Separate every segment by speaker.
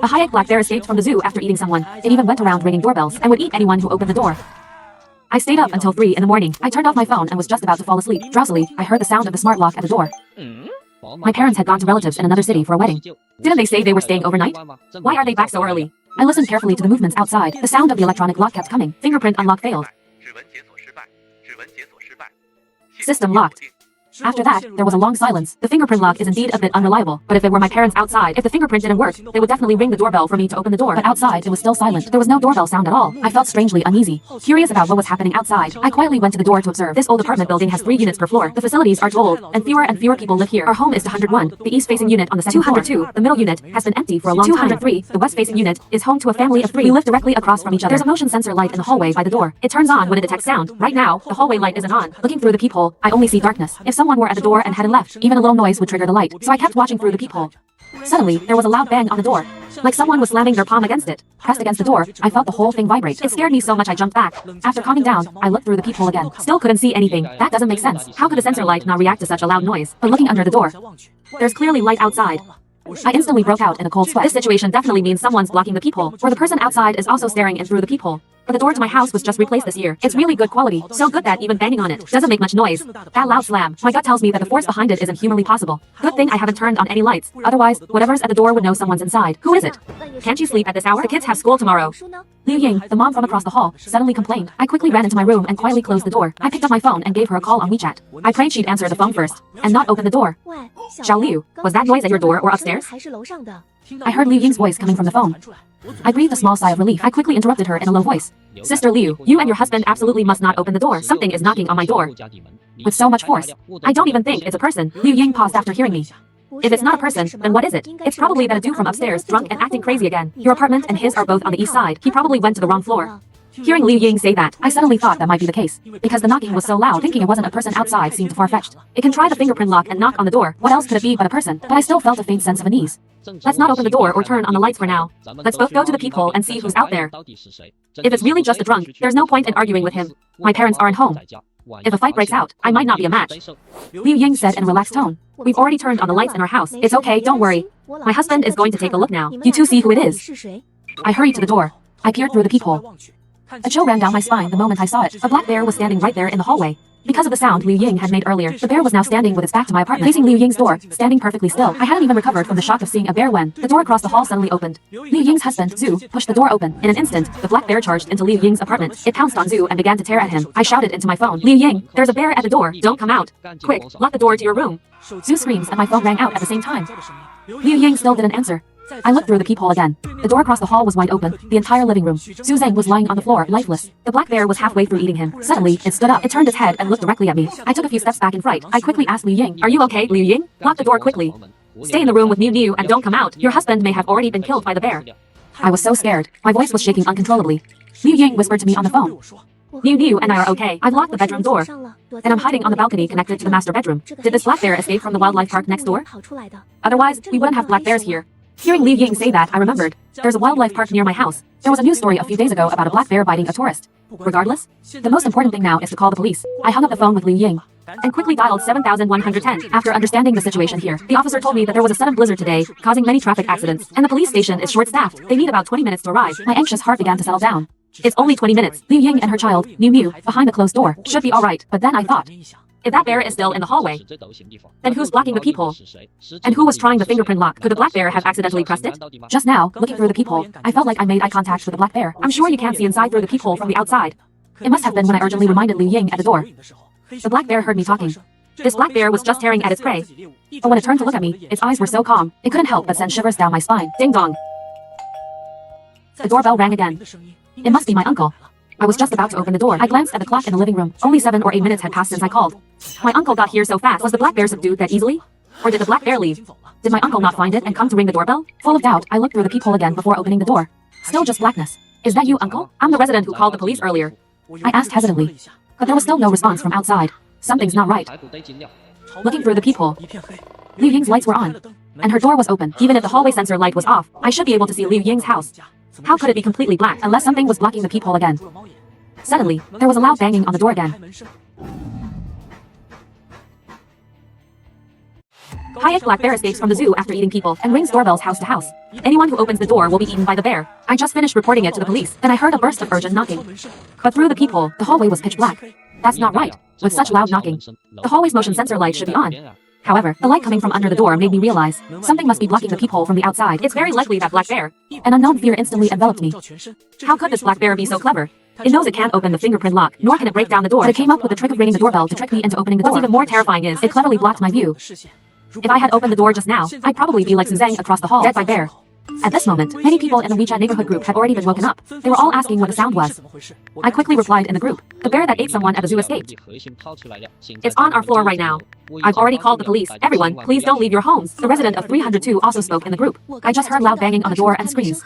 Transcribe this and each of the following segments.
Speaker 1: A high-egg black bear escaped from the zoo after eating someone. It even went around ringing doorbells and would eat anyone who opened the door. I stayed up until 3 in the morning. I turned off my phone and was just about to fall asleep. Drowsily, I heard the sound of the smart lock at the door. My parents had gone to relatives in another city for a wedding. Didn't they say they were staying overnight? Why are they back so early? I listened carefully to the movements outside. The sound of the electronic lock kept coming. Fingerprint unlock failed. System locked. After that, there was a long silence. The fingerprint lock is indeed a bit unreliable, but if it were my parents outside, if the fingerprint didn't work, they would definitely ring the doorbell for me to open the door. But outside, it was still silent. There was no doorbell sound at all. I felt strangely uneasy. Curious about what was happening outside, I quietly went to the door to observe. This old apartment building has 3 units per floor. The facilities are too old, and fewer people live here. Our home is 201, the east-facing unit on the second floor. 202, the middle unit, has been empty for a long time. 203, the west-facing unit, is home to a family of 3. We live directly across from each other. There's a motion sensor light in the hallway by the door. It turns on when it detects sound. Right now, the hallway light isn't on. Looking through the peephole, I only see darkness. If someone were at the door and hadn't left, even a little noise would trigger the light, so I kept watching through the peephole. Suddenly, there was a loud bang on the door, like someone was slamming their palm against it. Pressed against the door, I felt the whole thing vibrate. It scared me so much I jumped back. After calming down, I looked through the peephole again. Still couldn't see anything. That doesn't make sense. How could a sensor light not react to such a loud noise? But looking under the door, there's clearly light outside. I instantly broke out in a cold sweat. This situation definitely means someone's blocking the peephole, or the person outside is also staring in through the peephole. But the door to my house was just replaced this year. It's really good quality, so good that even banging on it doesn't make much noise. That loud slam, my gut tells me that the force behind it isn't humanly possible. Good thing I haven't turned on any lights, otherwise, whatever's at the door would know someone's inside. Who is it? Can't you sleep at this hour? The kids have school tomorrow. Liu Ying, the mom from across the hall, suddenly complained. I quickly ran into my room and quietly closed the door. I picked up my phone and gave her a call on WeChat. I prayed she'd answer the phone first, and not open the door. Xiao Liu, was that noise at your door or upstairs? I heard Liu Ying's voice coming from the phone. I breathed a small sigh of relief. I quickly interrupted her in a low voice. Sister Liu, you and your husband absolutely must not open the door. Something is knocking on my door. With so much force. I don't even think it's a person. Liu Ying paused after hearing me. If it's not a person, then what is it? It's probably that a dude from upstairs, drunk and acting crazy again. Your apartment and his are both on the east side. He probably went to the wrong floor. Hearing Liu Ying say that, I suddenly thought that might be the case. Because the knocking was so loud, thinking it wasn't a person outside seemed far-fetched. It can try the fingerprint lock and knock on the door. What else could it be but a person? But I still felt a faint sense of unease. Let's not open the door or turn on the lights for now. Let's both go to the peephole and see who's out there. If it's really just a drunk, there's no point in arguing with him. My parents aren't home. If a fight breaks out, I might not be a match. Liu Ying said in a relaxed tone. We've already turned on the lights in our house. It's okay, don't worry. My husband is going to take a look now. You two see who it is. I hurried to the door. I peered through the peephole. A chill ran down my spine the moment I saw it. A black bear was standing right there in the hallway. Because of the sound Liu Ying had made earlier, the bear was now standing with its back to my apartment, facing Liu Ying's door, standing perfectly still. I hadn't even recovered from the shock of seeing a bear when the door across the hall suddenly opened. Liu Ying's husband, Zhu, pushed the door open. In an instant, the black bear charged into Liu Ying's apartment. It pounced on Zhu and began to tear at him. I shouted into my phone, Liu Ying, there's a bear at the door. Don't come out. Quick, lock the door to your room. Zhu screams and my phone rang out at the same time. Liu Ying still didn't answer. I looked through the peephole again. The door across the hall was wide open, the entire living room. Zhu Zhang was lying on the floor, lifeless. The black bear was halfway through eating him. Suddenly, it stood up. It turned its head and looked directly at me. I took a few steps back in fright. I quickly asked Liu Ying, are you okay, Liu Ying? Lock the door quickly. Stay in the room with Miu Miu and don't come out. Your husband may have already been killed by the bear. I was so scared. My voice was shaking uncontrollably. Liu Ying whispered to me on the phone. Miu Miu and I are okay. I've locked the bedroom door. And I'm hiding on the balcony connected to the master bedroom. Did this black bear escape from the wildlife park next door? Otherwise, we wouldn't have black bears here. Hearing Liu Ying say that, I remembered. There's a wildlife park near my house. There was a news story a few days ago about a black bear biting a tourist. Regardless, the most important thing now is to call the police. I hung up the phone with Liu Ying and quickly dialed 7110. After understanding the situation here, the officer told me that there was a sudden blizzard today, causing many traffic accidents, and the police station is short-staffed. They need about 20 minutes to arrive. My anxious heart began to settle down. It's only 20 minutes. Liu Ying and her child, Miu Miu, behind the closed door, should be alright. But then I thought, if that bear is still in the hallway, then who's blocking the peephole? And who was trying the fingerprint lock? Could the black bear have accidentally pressed it? Just now, looking through the peephole, I felt like I made eye contact with the black bear. I'm sure you can't see inside through the peephole from the outside. It must have been when I urgently reminded Liu Ying at the door. The black bear heard me talking. This black bear was just tearing at its prey. But when it turned to look at me, its eyes were so calm, it couldn't help but send shivers down my spine. Ding dong. The doorbell rang again. It must be my uncle. I was just about to open the door. I glanced at the clock in the living room. Only 7 or 8 minutes had passed since I called. My uncle got here so fast. Was the black bear subdued that easily? Or did the black bear leave? Did my uncle not find it and come to ring the doorbell? Full of doubt, I looked through the peephole again before opening the door. Still just blackness. Is that you, uncle? I'm the resident who called the police earlier. I asked hesitantly. But there was still no response from outside. Something's not right. Looking through the peephole, Liu Ying's lights were on, and her door was open. Even if the hallway sensor light was off, I should be able to see Liu Ying's house. How could it be completely black unless something was blocking the peephole again? Suddenly, there was a loud banging on the door again. Hayek Black Bear escapes from the zoo after eating people and rings doorbells house to house. Anyone who opens the door will be eaten by the bear. I just finished reporting it to the police, then I heard a burst of urgent knocking. But through the peephole, the hallway was pitch black. That's not right. With such loud knocking, the hallway's motion sensor light should be on. However, the light coming from under the door made me realize something must be blocking the peephole from the outside. It's very likely that Black Bear. An unknown fear instantly enveloped me. How could this Black Bear be so clever? It knows it can't open the fingerprint lock, nor can it break down the door. But it came up with the trick of ringing the doorbell to trick me into opening the door. What's even more terrifying is, it cleverly blocked my view. If I had opened the door just now, I'd probably be like Suzanne across the hall, dead by bear. At this moment, many people in the WeChat neighborhood group had already been woken up. They were all asking what the sound was. I quickly replied in the group, the bear that ate someone at the zoo escaped. It's on our floor right now. I've already called the police. Everyone, please don't leave your homes. The resident of 302 also spoke in the group. I just heard loud banging on the door and screams.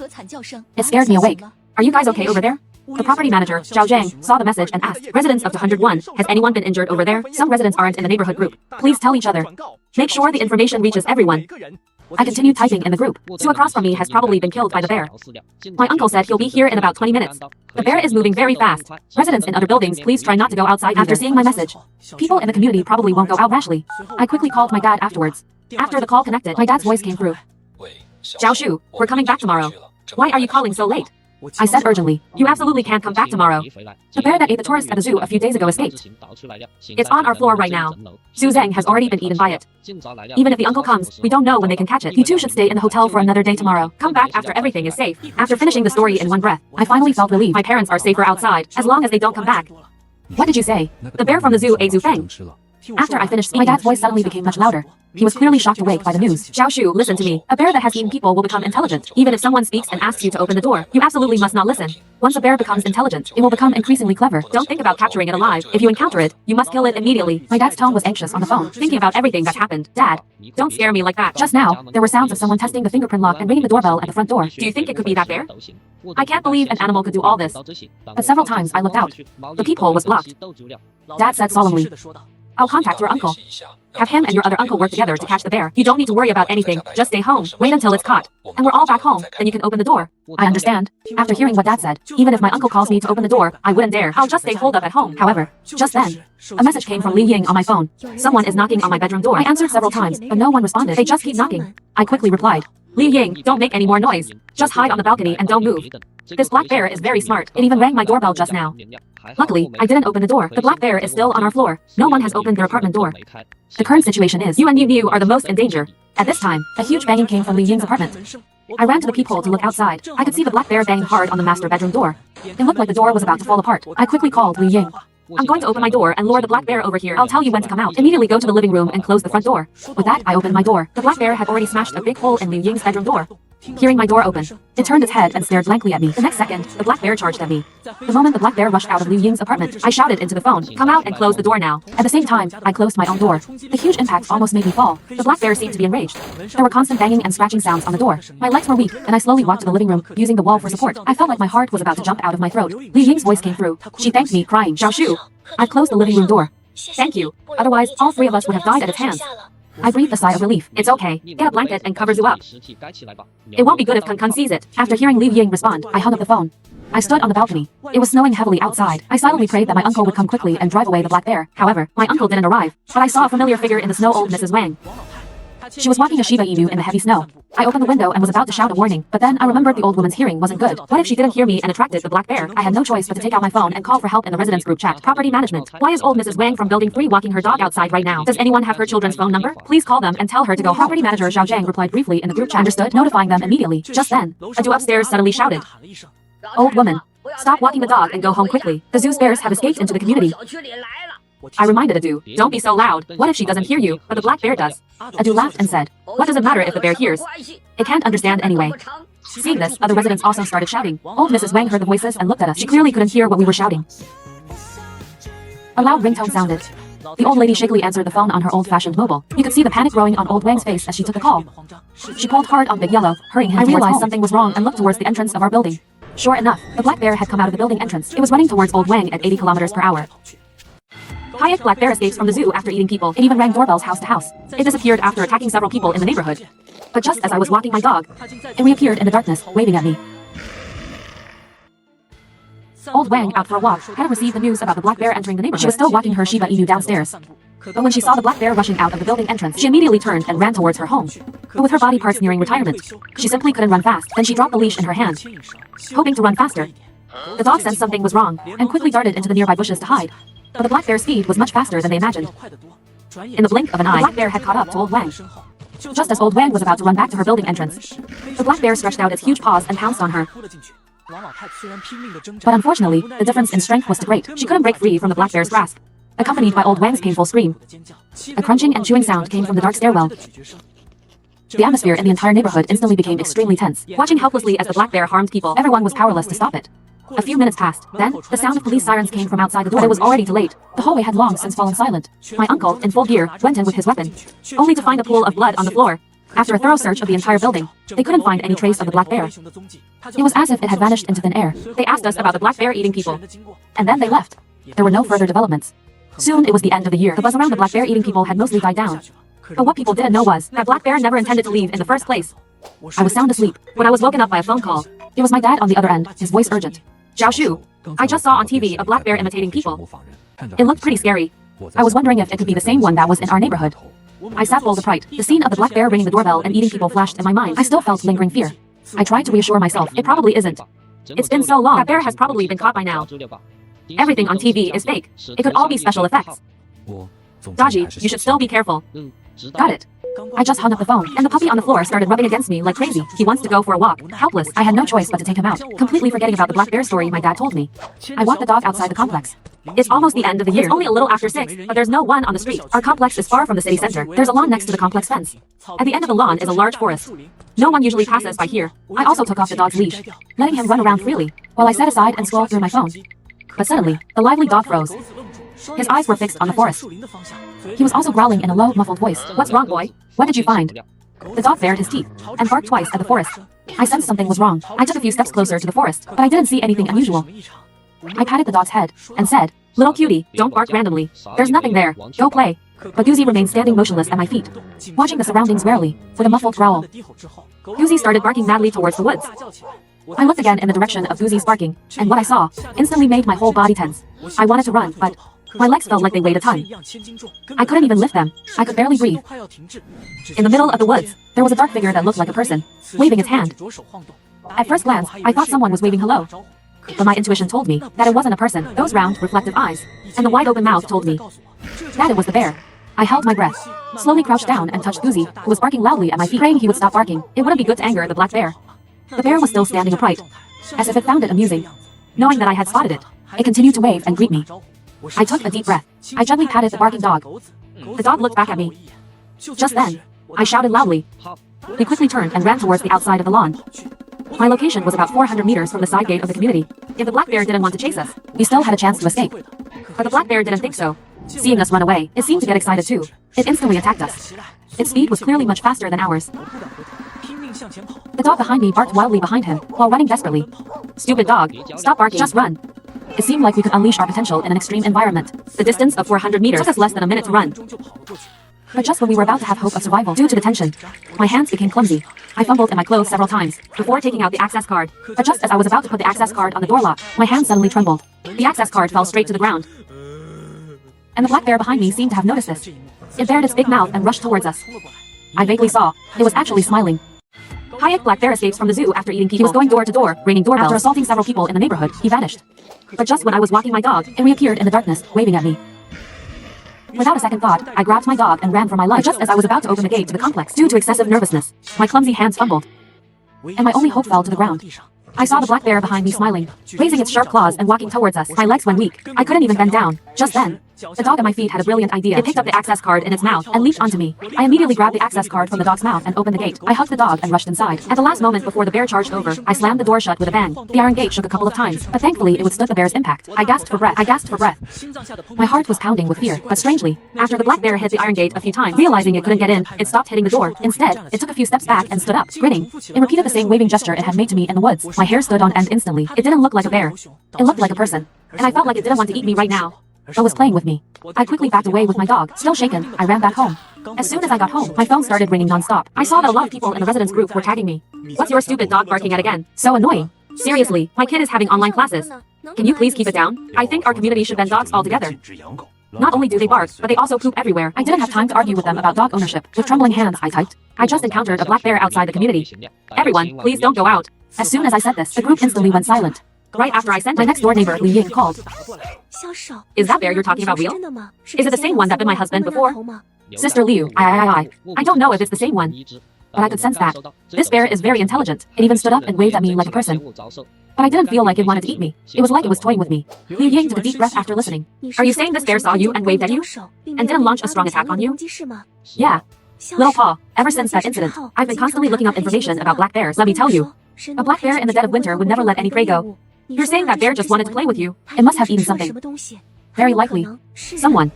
Speaker 1: It scared me awake. Are you guys okay over there? The property manager, Zhao Zhang, saw the message and asked, residents of 201, has anyone been injured over there? Some residents aren't in the neighborhood group. Please tell each other. Make sure the information reaches everyone. I continued typing in the group. Sue across from me has probably been killed by the bear. My uncle said he'll be here in about 20 minutes. The bear is moving very fast. Residents in other buildings, please try not to go outside after seeing my message. People in the community probably won't go out rashly. I quickly called my dad afterwards. After the call connected, my dad's voice came through. Zhao Shu, we're coming back tomorrow. Why are you calling so late? I said urgently, you absolutely can't come back tomorrow. The bear that ate the tourist at the zoo a few days ago escaped. It's on our floor right now. Su Zhang has already been eaten by it. Even if the uncle comes, we don't know when they can catch it. You two should stay in the hotel for another day tomorrow. Come back after everything is safe. After finishing the story in one breath, I finally felt relieved. My parents are safer outside, as long as they don't come back. What did you say? The bear from the zoo ate Zhu Feng. After I finished speaking, my dad's voice suddenly became much louder. He was clearly shocked awake by the news. Zhao Shu, listen to me. A bear that has eaten people will become intelligent. Even if someone speaks and asks you to open the door, you absolutely must not listen. Once a bear becomes intelligent, it will become increasingly clever. Don't think about capturing it alive. If you encounter it, you must kill it immediately. My dad's tone was anxious on the phone, thinking about everything that happened. Dad, don't scare me like that. Just now, there were sounds of someone testing the fingerprint lock and ringing the doorbell at the front door. Do you think it could be that bear? I can't believe an animal could do all this. But several times I looked out. The peephole was blocked. Dad said solemnly, I'll contact your uncle. Have him and your other uncle work together to catch the bear. You don't need to worry about anything. Just stay home. Wait until it's caught. And we're all back home. Then you can open the door. I understand. After hearing what Dad said, even if my uncle calls me to open the door, I wouldn't dare. I'll just stay holed up at home. However, just then, a message came from Li Ying on my phone. Someone is knocking on my bedroom door. I answered several times, but no one responded. They just keep knocking. I quickly replied, Li Ying, don't make any more noise. Just hide on the balcony and don't move. This black bear is very smart. It even rang my doorbell just now. Luckily, I didn't open the door. The black bear is still on our floor. No one has opened their apartment door. The current situation is, you and Niu are the most in danger. At this time, a huge banging came from Li Ying's apartment. I ran to the peephole to look outside. I could see the black bear banging hard on the master bedroom door. It looked like the door was about to fall apart. I quickly called Li Ying. I'm going to open my door and lure the black bear over here. I'll tell you when to come out. Immediately go to the living room and close the front door. With that, I opened my door. The black bear had already smashed a big hole in Liu Ying's bedroom door. Hearing my door open, it turned its head and stared blankly at me. The next second, the black bear charged at me. The moment the black bear rushed out of Liu Ying's apartment, I shouted into the phone, come out and close the door now. At the same time, I closed my own door. The huge impact almost made me fall. The black bear seemed to be enraged. There were constant banging and scratching sounds on the door. My legs were weak, and I slowly walked to the living room, using the wall for support. I felt like my heart was about to jump out of my throat. Liu Ying's voice came through. She thanked me, crying, Zhao Shu. I closed the living room door. Thank you. Otherwise, all three of us would have died at its hands. I breathed a sigh of relief. It's okay. Get a blanket and cover Zhu up. It won't be good if Kun Kun sees it. After hearing Liu Ying respond, I hung up the phone. I stood on the balcony. It was snowing heavily outside. I silently prayed that my uncle would come quickly and drive away the black bear. However, my uncle didn't arrive. But I saw a familiar figure in the snow, old Mrs. Wang. She was walking a Shiba Inu in the heavy snow. I opened the window and was about to shout a warning, but then I remembered the old woman's hearing wasn't good. What if she didn't hear me and attracted the black bear? I had no choice but to take out my phone and call for help in the residence group chat. Property management. Why is old Mrs. Wang from building 3 walking her dog outside right now? Does anyone have her children's phone number? Please call them and tell her to go home. Property manager Zhao Zhang replied briefly in the group chat. Understood, notifying them immediately. Just then, a dude upstairs suddenly shouted, Old woman, stop walking the dog and go home quickly. The zoo's bears have escaped into the community. I reminded Adu, don't be so loud. What if she doesn't hear you, but the black bear does? Adu laughed and said, what does it matter if the bear hears? It can't understand anyway. Seeing this, other residents also started shouting. Old Mrs. Wang heard the voices and looked at us. She clearly couldn't hear what we were shouting. A loud ringtone sounded. The old lady shakily answered the phone on her old-fashioned mobile. You could see the panic growing on old Wang's face as she took the call. She pulled hard on Big Yellow, hurrying him. I realized something was wrong and looked towards the entrance of our building. Sure enough, the black bear had come out of the building entrance. It was running towards old Wang at 80 kilometers per hour. Hayek Black Bear escapes from the zoo after eating people. It even rang doorbells house to house. It disappeared after attacking several people in the neighborhood. But just as I was walking my dog, it reappeared in the darkness, waving at me. Old Wang, out for a walk, had received the news about the black bear entering the neighborhood. She was still walking her Shiba Inu downstairs. But when she saw the black bear rushing out of the building entrance, she immediately turned and ran towards her home. But with her body parts nearing retirement, she simply couldn't run fast. Then she dropped the leash in her hand, hoping to run faster. The dog sensed something was wrong and quickly darted into the nearby bushes to hide. But the black bear's speed was much faster than they imagined. In the blink of an eye, the black bear had caught up to Old Wang. Just as Old Wang was about to run back to her building entrance, the black bear stretched out its huge paws and pounced on her. But unfortunately, the difference in strength was too great. She couldn't break free from the black bear's grasp. Accompanied by Old Wang's painful scream, a crunching and chewing sound came from the dark stairwell. The atmosphere in the entire neighborhood instantly became extremely tense. Watching helplessly as the black bear harmed people, everyone was powerless to stop it. A few minutes passed. Then, the sound of police sirens came from outside the door. But it was already too late. The hallway had long since fallen silent. My uncle, in full gear, went in with his weapon, only to find a pool of blood on the floor. After a thorough search of the entire building, they couldn't find any trace of the black bear. It was as if it had vanished into thin air. They asked us about the black bear eating people, and then they left. There were no further developments. Soon it was the end of the year. The buzz around the black bear eating people had mostly died down. But what people didn't know was that black bear never intended to leave in the first place. I was sound asleep when I was woken up by a phone call. It was my dad on the other end, his voice urgent. Zhao Shu, I just saw on TV a black bear imitating people. It looked pretty scary. I was wondering if it could be the same one that was in our neighborhood. I sat bolt upright. The scene of the black bear ringing the doorbell and eating people flashed in my mind. I still felt lingering fear. I tried to reassure myself. It probably isn't. It's been so long. That bear has probably been caught by now. Everything on TV is fake. It could all be special effects. Daji, you should still be careful. Got it. I just hung up the phone, and the puppy on the floor started rubbing against me like crazy. He wants to go for a walk. Helpless, I had no choice but to take him out, completely forgetting about the black bear story my dad told me. I walked the dog outside the complex. It's almost the end of the year. It's only a little after 6, but there's no one on the street. Our complex is far from the city center. There's a lawn next to the complex fence. At the end of the lawn is a large forest. No one usually passes by here. I also took off the dog's leash, letting him run around freely, while I sat aside and scrolled through my phone. But suddenly, the lively dog froze. His eyes were fixed on the forest. He was also growling in a low, muffled voice. What's wrong, boy? What did you find? The dog bared his teeth and barked twice at the forest. I sensed something was wrong. I took a few steps closer to the forest, but I didn't see anything unusual. I patted the dog's head and said, "Little cutie, don't bark randomly. There's nothing there. Go play." But Guzi remained standing motionless at my feet, watching the surroundings warily, with a muffled growl. Guzi started barking madly towards the woods. I looked again in the direction of Guzi's barking, and what I saw instantly made my whole body tense. I wanted to run, but my legs felt like they weighed a ton. I couldn't even lift them. I could barely breathe. In the middle of the woods, there was a dark figure that looked like a person, waving its hand. At first glance, I thought someone was waving hello. But my intuition told me that it wasn't a person. Those round, reflective eyes, and the wide-open mouth told me that it was the bear. I held my breath, slowly crouched down and touched Guzi, who was barking loudly at my feet, praying he would stop barking. It wouldn't be good to anger the black bear. The bear was still standing upright, as if it found it amusing. Knowing that I had spotted it, it continued to wave and greet me. I took a deep breath. I gently patted the barking dog. The dog looked back at me. Just then, I shouted loudly. He quickly turned and ran towards the outside of the lawn. My location was about 400 meters from the side gate of the community. If the black bear didn't want to chase us, we still had a chance to escape. But the black bear didn't think so. Seeing us run away, it seemed to get excited too. It instantly attacked us. Its speed was clearly much faster than ours. The dog behind me barked wildly behind him, while running desperately. "Stupid dog, stop barking, just run." It seemed like we could unleash our potential in an extreme environment. The distance of 400 meters took us less than a minute to run. But just when we were about to have hope of survival due to the tension, my hands became clumsy. I fumbled in my clothes several times before taking out the access card. But just as I was about to put the access card on the door lock, my hand suddenly trembled. The access card fell straight to the ground. And the black bear behind me seemed to have noticed this. It bared its big mouth and rushed towards us. I vaguely saw it was actually smiling. Hayek black bear escapes from the zoo after eating people. He was going door to door, ringing doorbells. After assaulting several people in the neighborhood, he vanished. But just when I was walking my dog, it reappeared in the darkness, waving at me. Without a second thought, I grabbed my dog and ran for my life. But just as I was about to open the gate to the complex, due to excessive nervousness, my clumsy hands fumbled, and my only hope fell to the ground. I saw the black bear behind me smiling, raising its sharp claws and walking towards us. My legs went weak. I couldn't even bend down. Just then, the dog at my feet had a brilliant idea. It picked up the access card in its mouth and leaped onto me. I immediately grabbed the access card from the dog's mouth and opened the gate. I hugged the dog and rushed inside. At the last moment before the bear charged over, I slammed the door shut with a bang. The iron gate shook a couple of times, but thankfully it withstood the bear's impact. I gasped for breath. My heart was pounding with fear, but strangely, after the black bear hit the iron gate a few times, realizing it couldn't get in, it stopped hitting the door. Instead, it took a few steps back and stood up, grinning. It repeated the same waving gesture it had made to me in the woods. My hair stood on end instantly. It didn't look like a bear. It looked like a person. And I felt like it didn't want to eat me right now, but was playing with me. I quickly backed away with my dog. Still shaken, I ran back home. As soon as I got home, my phone started ringing non-stop. I saw that a lot of people in the residence group were tagging me. "What's your stupid dog barking at again? So annoying. Seriously, my kid is having online classes. Can you please keep it down? I think our community should ban dogs altogether." Not only do they bark, but they also poop everywhere. I didn't have time to argue with them about dog ownership. With trembling hands, I typed, I just encountered a black bear outside the community. Everyone, please don't go out. As soon as I said this, the group instantly went silent. Right after I sent it, my next door neighbor, Li Ying, called. Is that bear you're talking about real? Is it the same one that bit my husband before? Sister Liu, I don't know if it's the same one, but I could sense that. This bear is very intelligent. It even stood up and waved at me like a person. But I didn't feel like it wanted to eat me. It was like it was toying with me. Liu Ying took a deep breath after listening. Are you saying this bear saw you and waved at you? And didn't launch a strong attack on you? Yeah. Little Paw, ever since that incident, I've been constantly looking up information about black bears. Let me tell you. A black bear in the dead of winter would never let any prey go. You're saying that bear just wanted to play with you. It must have eaten something. Very likely. Someone.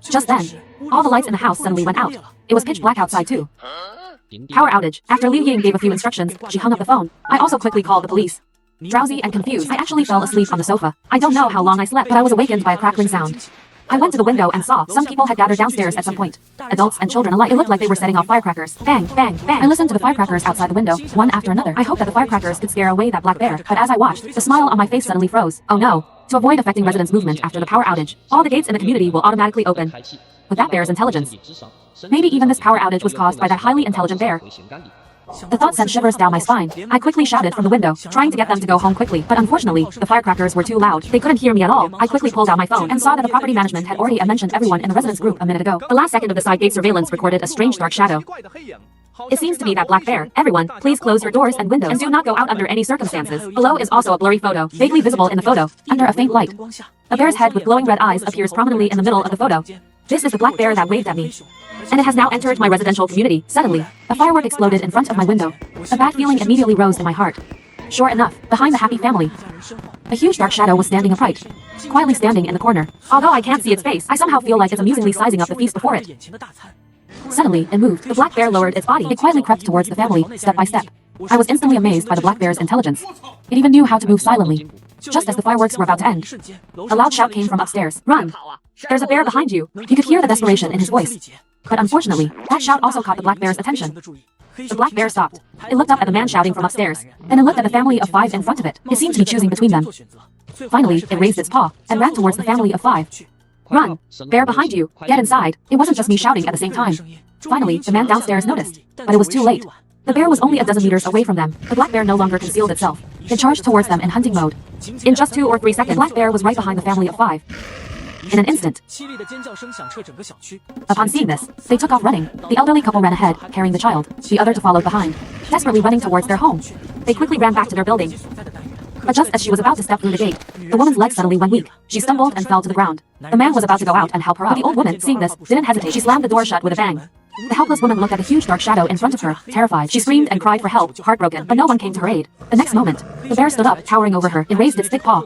Speaker 1: Just then, all the lights in the house suddenly went out. It was pitch black outside too. Power outage. After Liu Ying gave a few instructions, she hung up the phone. I also quickly called the police. Drowsy and confused, I actually fell asleep on the sofa. I don't know how long I slept, but I was awakened by a crackling sound. I went to the window and saw some people had gathered downstairs at some point. Adults and children alike. It looked like they were setting off firecrackers. Bang, bang, bang. I listened to the firecrackers outside the window, one after another. I hoped that the firecrackers could scare away that black bear, but as I watched, the smile on my face suddenly froze. Oh no. To avoid affecting residents' movement after the power outage, all the gates in the community will automatically open. With that bear's intelligence. Maybe even this power outage was caused by that highly intelligent bear. The thought sent shivers down my spine. I quickly shouted from the window, trying to get them to go home quickly, but unfortunately, the firecrackers were too loud. They couldn't hear me at all. I quickly pulled out my phone and saw that the property management had already mentioned everyone in the residence group a minute ago. The last second of the side gate surveillance recorded a strange dark shadow. It seems to be that black bear. Everyone, please close your doors and windows and do not go out under any circumstances. Below is also a blurry photo, vaguely visible in the photo, under a faint light. A bear's head with glowing red eyes appears prominently in the middle of the photo. This is the black bear that waved at me. And it has now entered my residential community. Suddenly, a firework exploded in front of my window. A bad feeling immediately rose in my heart. Sure enough, behind the happy family, a huge dark shadow was standing upright, quietly standing in the corner. Although I can't see its face, I somehow feel like it's amusingly sizing up the feast before it. Suddenly, it moved. The black bear lowered its body. It quietly crept towards the family, step by step. I was instantly amazed by the black bear's intelligence. It even knew how to move silently. Just as the fireworks were about to end, a loud shout came from upstairs. Run! There's a bear behind you. You could hear the desperation in his voice. But unfortunately, that shout also caught the black bear's attention. The black bear stopped. It looked up at the man shouting from upstairs. Then it looked at the family of 5 in front of it. It seemed to be choosing between them. Finally, it raised its paw and ran towards the family of 5. Run! Bear behind you! Get inside! It wasn't just me shouting at the same time. Finally, the man downstairs noticed. But it was too late. The bear was only a dozen meters away from them. The black bear no longer concealed itself. It charged towards them in hunting mode. In just 2 or 3 seconds, the black bear was right behind the family of 5. In an instant. Upon seeing this, they took off running. The elderly couple ran ahead, carrying the child, the other to follow behind, desperately running towards their home. They quickly ran back to their building. But just as she was about to step through the gate, the woman's leg suddenly went weak. She stumbled and fell to the ground. The man was about to go out and help her up. But the old woman, seeing this, didn't hesitate. She slammed the door shut with a bang. The helpless woman looked at a huge dark shadow in front of her, terrified. She screamed and cried for help, heartbroken, but no one came to her aid. The next moment, the bear stood up, towering over her. It raised its thick paw.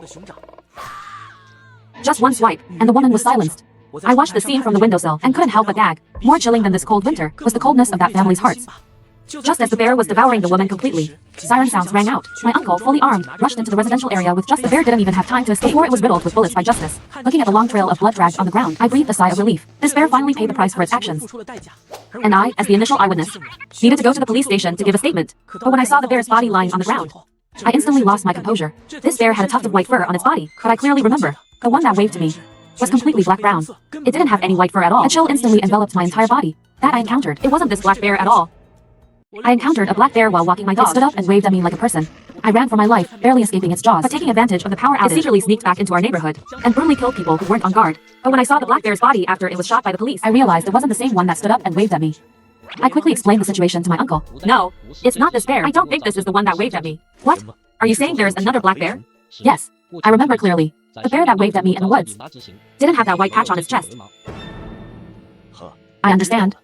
Speaker 1: Just one swipe, and the woman was silenced. I watched the scene from the windowsill and couldn't help but gag. More chilling than this cold winter was the coldness of that family's hearts. Just as the bear was devouring the woman completely, siren sounds rang out. My uncle, fully armed, rushed into the residential area with just the bear didn't even have time to escape before it was riddled with bullets by Justice. Looking at the long trail of blood dragged on the ground, I breathed a sigh of relief. This bear finally paid the price for its actions. And I, as the initial eyewitness, needed to go to the police station to give a statement. But when I saw the bear's body lying on the ground, I instantly lost my composure. This bear had a tuft of white fur on its body, but I clearly remember, the one that waved to me was completely black-brown. It didn't have any white fur at all. A chill instantly enveloped my entire body. That I encountered. It wasn't this black bear at all. I encountered a black bear while walking my dog. It stood up and waved at me like a person. I ran for my life, barely escaping its jaws. But taking advantage of the power outage, it secretly sneaked back into our neighborhood and brutally killed people who weren't on guard. But when I saw the black bear's body after it was shot by the police, I realized it wasn't the same one that stood up and waved at me. I quickly explained the situation to my uncle. No, it's not this bear. I don't think this is the one that waved at me. What? Are you saying there's another black bear? Yes. I remember clearly. The bear that waved at me in the woods didn't have that white patch on its chest. I understand.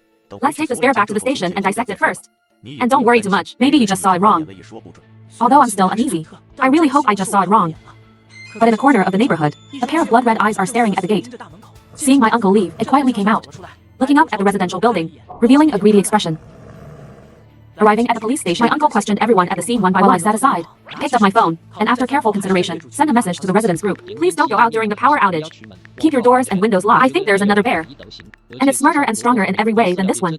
Speaker 1: Let's take this bear back to the station and dissect it first. And don't worry too much. Maybe you just saw it wrong. Although I'm still uneasy, I really hope I just saw it wrong. But in the corner of the neighborhood, a pair of blood-red eyes are staring at the gate. Seeing my uncle leave, it quietly came out, looking up at the residential building, revealing a greedy expression. Arriving at the police station, my uncle questioned everyone at the scene one by one. I sat aside, picked up my phone, and after careful consideration, sent a message to the residents group. Please don't go out during the power outage. Keep your doors and windows locked. I think there's another bear. And it's smarter and stronger in every way than this one.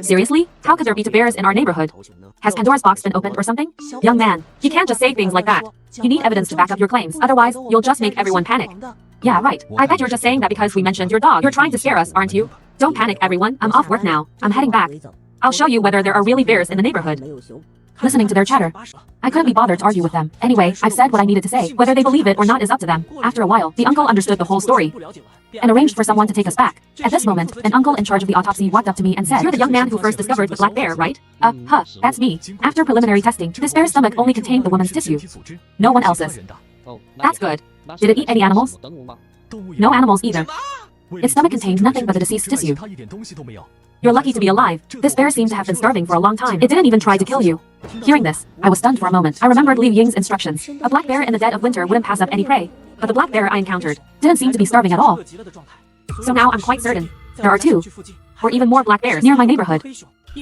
Speaker 1: Seriously? How could there be 2 bears in our neighborhood? Has Pandora's box been opened or something? Young man, you can't just say things like that. You need evidence to back up your claims, otherwise, you'll just make everyone panic. Yeah, right. I bet you're just saying that because we mentioned your dog. You're trying to scare us, aren't you? Don't panic, everyone. I'm off work now. I'm heading back. I'll show you whether there are really bears in the neighborhood. Listening to their chatter, I couldn't be bothered to argue with them. Anyway, I've said what I needed to say. Whether they believe it or not is up to them. After a while, the uncle understood the whole story and arranged for someone to take us back. At this moment, an uncle in charge of the autopsy walked up to me and said, "You're the young man who first discovered the black bear, right?" That's me. After preliminary testing, this bear's stomach only contained the woman's tissue. No one else's. That's good. Did it eat any animals? No animals either. Its stomach contained nothing but the deceased tissue. You're lucky to be alive. This bear seemed to have been starving for a long time. It didn't even try to kill you. Hearing this, I was stunned for a moment. I remembered Liu Ying's instructions. A black bear in the dead of winter wouldn't pass up any prey. But the black bear I encountered didn't seem to be starving at all. So now I'm quite certain there are 2 or even more black bears near my neighborhood.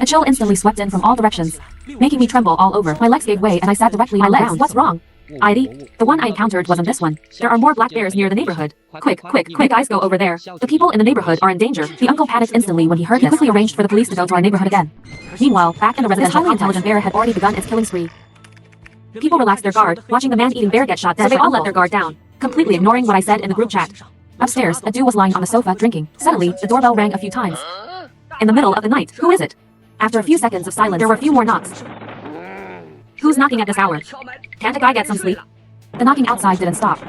Speaker 1: A chill instantly swept in from all directions, making me tremble all over. My legs gave way and I sat directly on the ground. What's wrong? Heidi, the one I encountered wasn't this one. There are more black bears near the neighborhood. Quick, guys, go over there. The people in the neighborhood are in danger. The uncle panicked instantly when he heard this. He quickly arranged for the police to go to our neighborhood again. Meanwhile, back in the residential complex, highly intelligent bear had already begun its killing spree. People relaxed their guard, watching the man-eating bear get shot dead, so they all let their guard down, completely ignoring what I said in the group chat. Upstairs, Adu was lying on the sofa drinking. Suddenly, the doorbell rang a few times. In the middle of the night, who is it? After a few seconds of silence, there were a few more knocks. Who's knocking at this hour? Can't a guy get some sleep? The knocking outside didn't stop.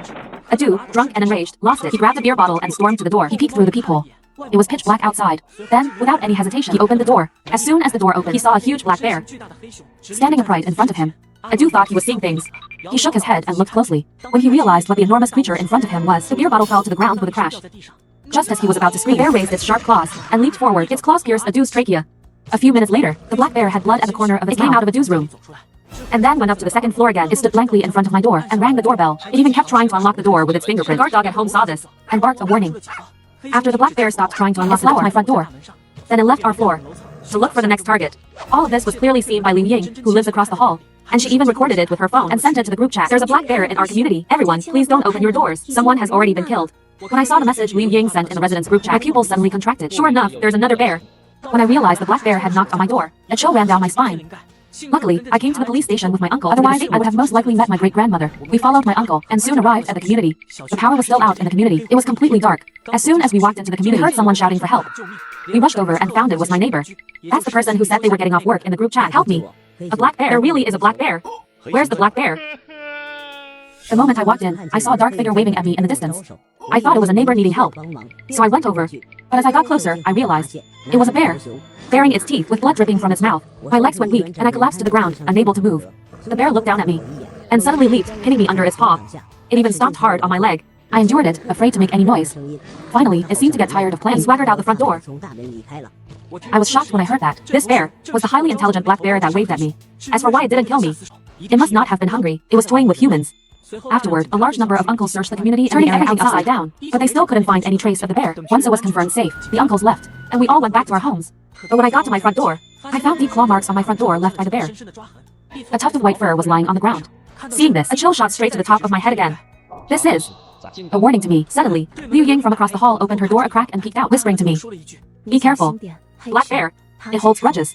Speaker 1: Adu, drunk and enraged, lost it. He grabbed a beer bottle and stormed to the door. He peeked through the peephole. It was pitch black outside. Then, without any hesitation, he opened the door. As soon as the door opened, he saw a huge black bear standing upright in front of him. Adu thought he was seeing things. He shook his head and looked closely. When he realized what the enormous creature in front of him was, the beer bottle fell to the ground with a crash. Just as he was about to scream, the bear raised its sharp claws and leaped forward. Its claws pierced Adu's trachea. A few minutes later, the black bear had blood at the corner of its mouth. It came out of Adu's room and then went up to the second floor again. It stood blankly in front of my door and rang the doorbell. It even kept trying to unlock the door with its fingerprint. The guard dog at home saw this and barked a warning. After the black bear stopped trying to unlock the door, my front door. Then it left our floor to look for the next target. All of this was clearly seen by Liu Ying, who lives across the hall. And she even recorded it with her phone and sent it to the group chat. There's a black bear in our community. Everyone, please don't open your doors. Someone has already been killed. When I saw the message Liu Ying sent in the residence group chat, my pupils suddenly contracted. Sure enough, there's another bear. When I realized the black bear had knocked on my door, a chill ran down my spine. Luckily, I came to the police station with my uncle. Otherwise, I would have most likely met my great-grandmother. We followed my uncle and soon arrived at the community. The power was still out in the community. It was completely dark. As soon as we walked into the community, we heard someone shouting for help. We rushed over and found it was my neighbor. That's the person who said they were getting off work in the group chat. Help me. A black bear. There really is a black bear. Where's the black bear? The moment I walked in, I saw a dark figure waving at me in the distance. I thought it was a neighbor needing help. So I went over. But as I got closer, I realized it was a bear, baring its teeth with blood dripping from its mouth. My legs went weak and I collapsed to the ground, unable to move. The bear looked down at me and suddenly leaped, pinning me under its paw. It even stomped hard on my leg. I endured it, afraid to make any noise. Finally, it seemed to get tired of playing and swaggered out the front door. I was shocked when I heard that. This bear was the highly intelligent black bear that waved at me. As for why it didn't kill me, it must not have been hungry. It was toying with humans. Afterward, a large number of uncles searched the community, turning everything upside down, but they still couldn't find any trace of the bear. Once it was confirmed safe, the uncles left, and we all went back to our homes. But when I got to my front door, I found deep claw marks on my front door left by the bear. A tuft of white fur was lying on the ground. Seeing this, a chill shot straight to the top of my head again. This is a warning to me. Suddenly, Liu Ying from across the hall opened her door a crack and peeked out, whispering to me, "Be careful. Black bear. It holds grudges."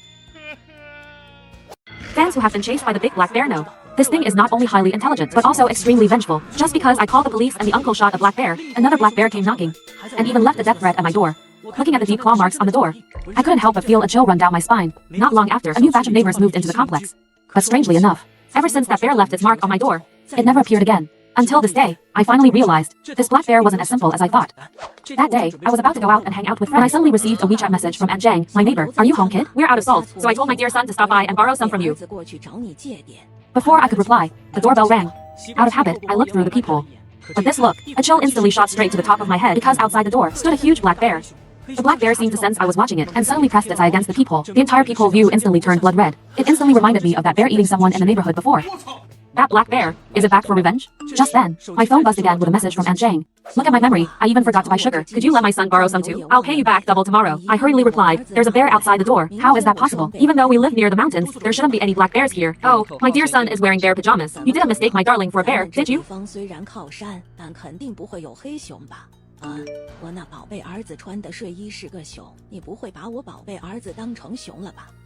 Speaker 1: Fans who have been chased by the big black bear know. This thing is not only highly intelligent, but also extremely vengeful. Just because I called the police and the uncle shot a black bear, another black bear came knocking, and even left a death threat at my door. Looking at the deep claw marks on the door, I couldn't help but feel a chill run down my spine. Not long after, a new batch of neighbors moved into the complex. But strangely enough, ever since that bear left its mark on my door, it never appeared again. Until this day, I finally realized this black bear wasn't as simple as I thought. That day, I was about to go out and hang out with friends when I suddenly received a WeChat message from Aunt Zhang, my neighbor. "Are you home, kid? We're out of salt, so I told my dear son to stop by and borrow some from you." Before I could reply, the doorbell rang. Out of habit, I looked through the peephole. But this look, a chill instantly shot straight to the top of my head because outside the door stood a huge black bear. The black bear seemed to sense I was watching it and suddenly pressed its eye against the peephole. The entire peephole view instantly turned blood red. It instantly reminded me of that bear eating someone in the neighborhood before. That black bear, is it back for revenge? Just then, my phone buzzed again with a message from Aunt Zhang. "Look at my memory, I even forgot to buy sugar. Could you let my son borrow some too? I'll pay you back double tomorrow." I hurriedly replied, "There's a bear outside the door. How is that possible? Even though we live near the mountains, there shouldn't be any black bears here." "Oh, my dear son is wearing bear pajamas. You didn't mistake my darling for a bear, did you?"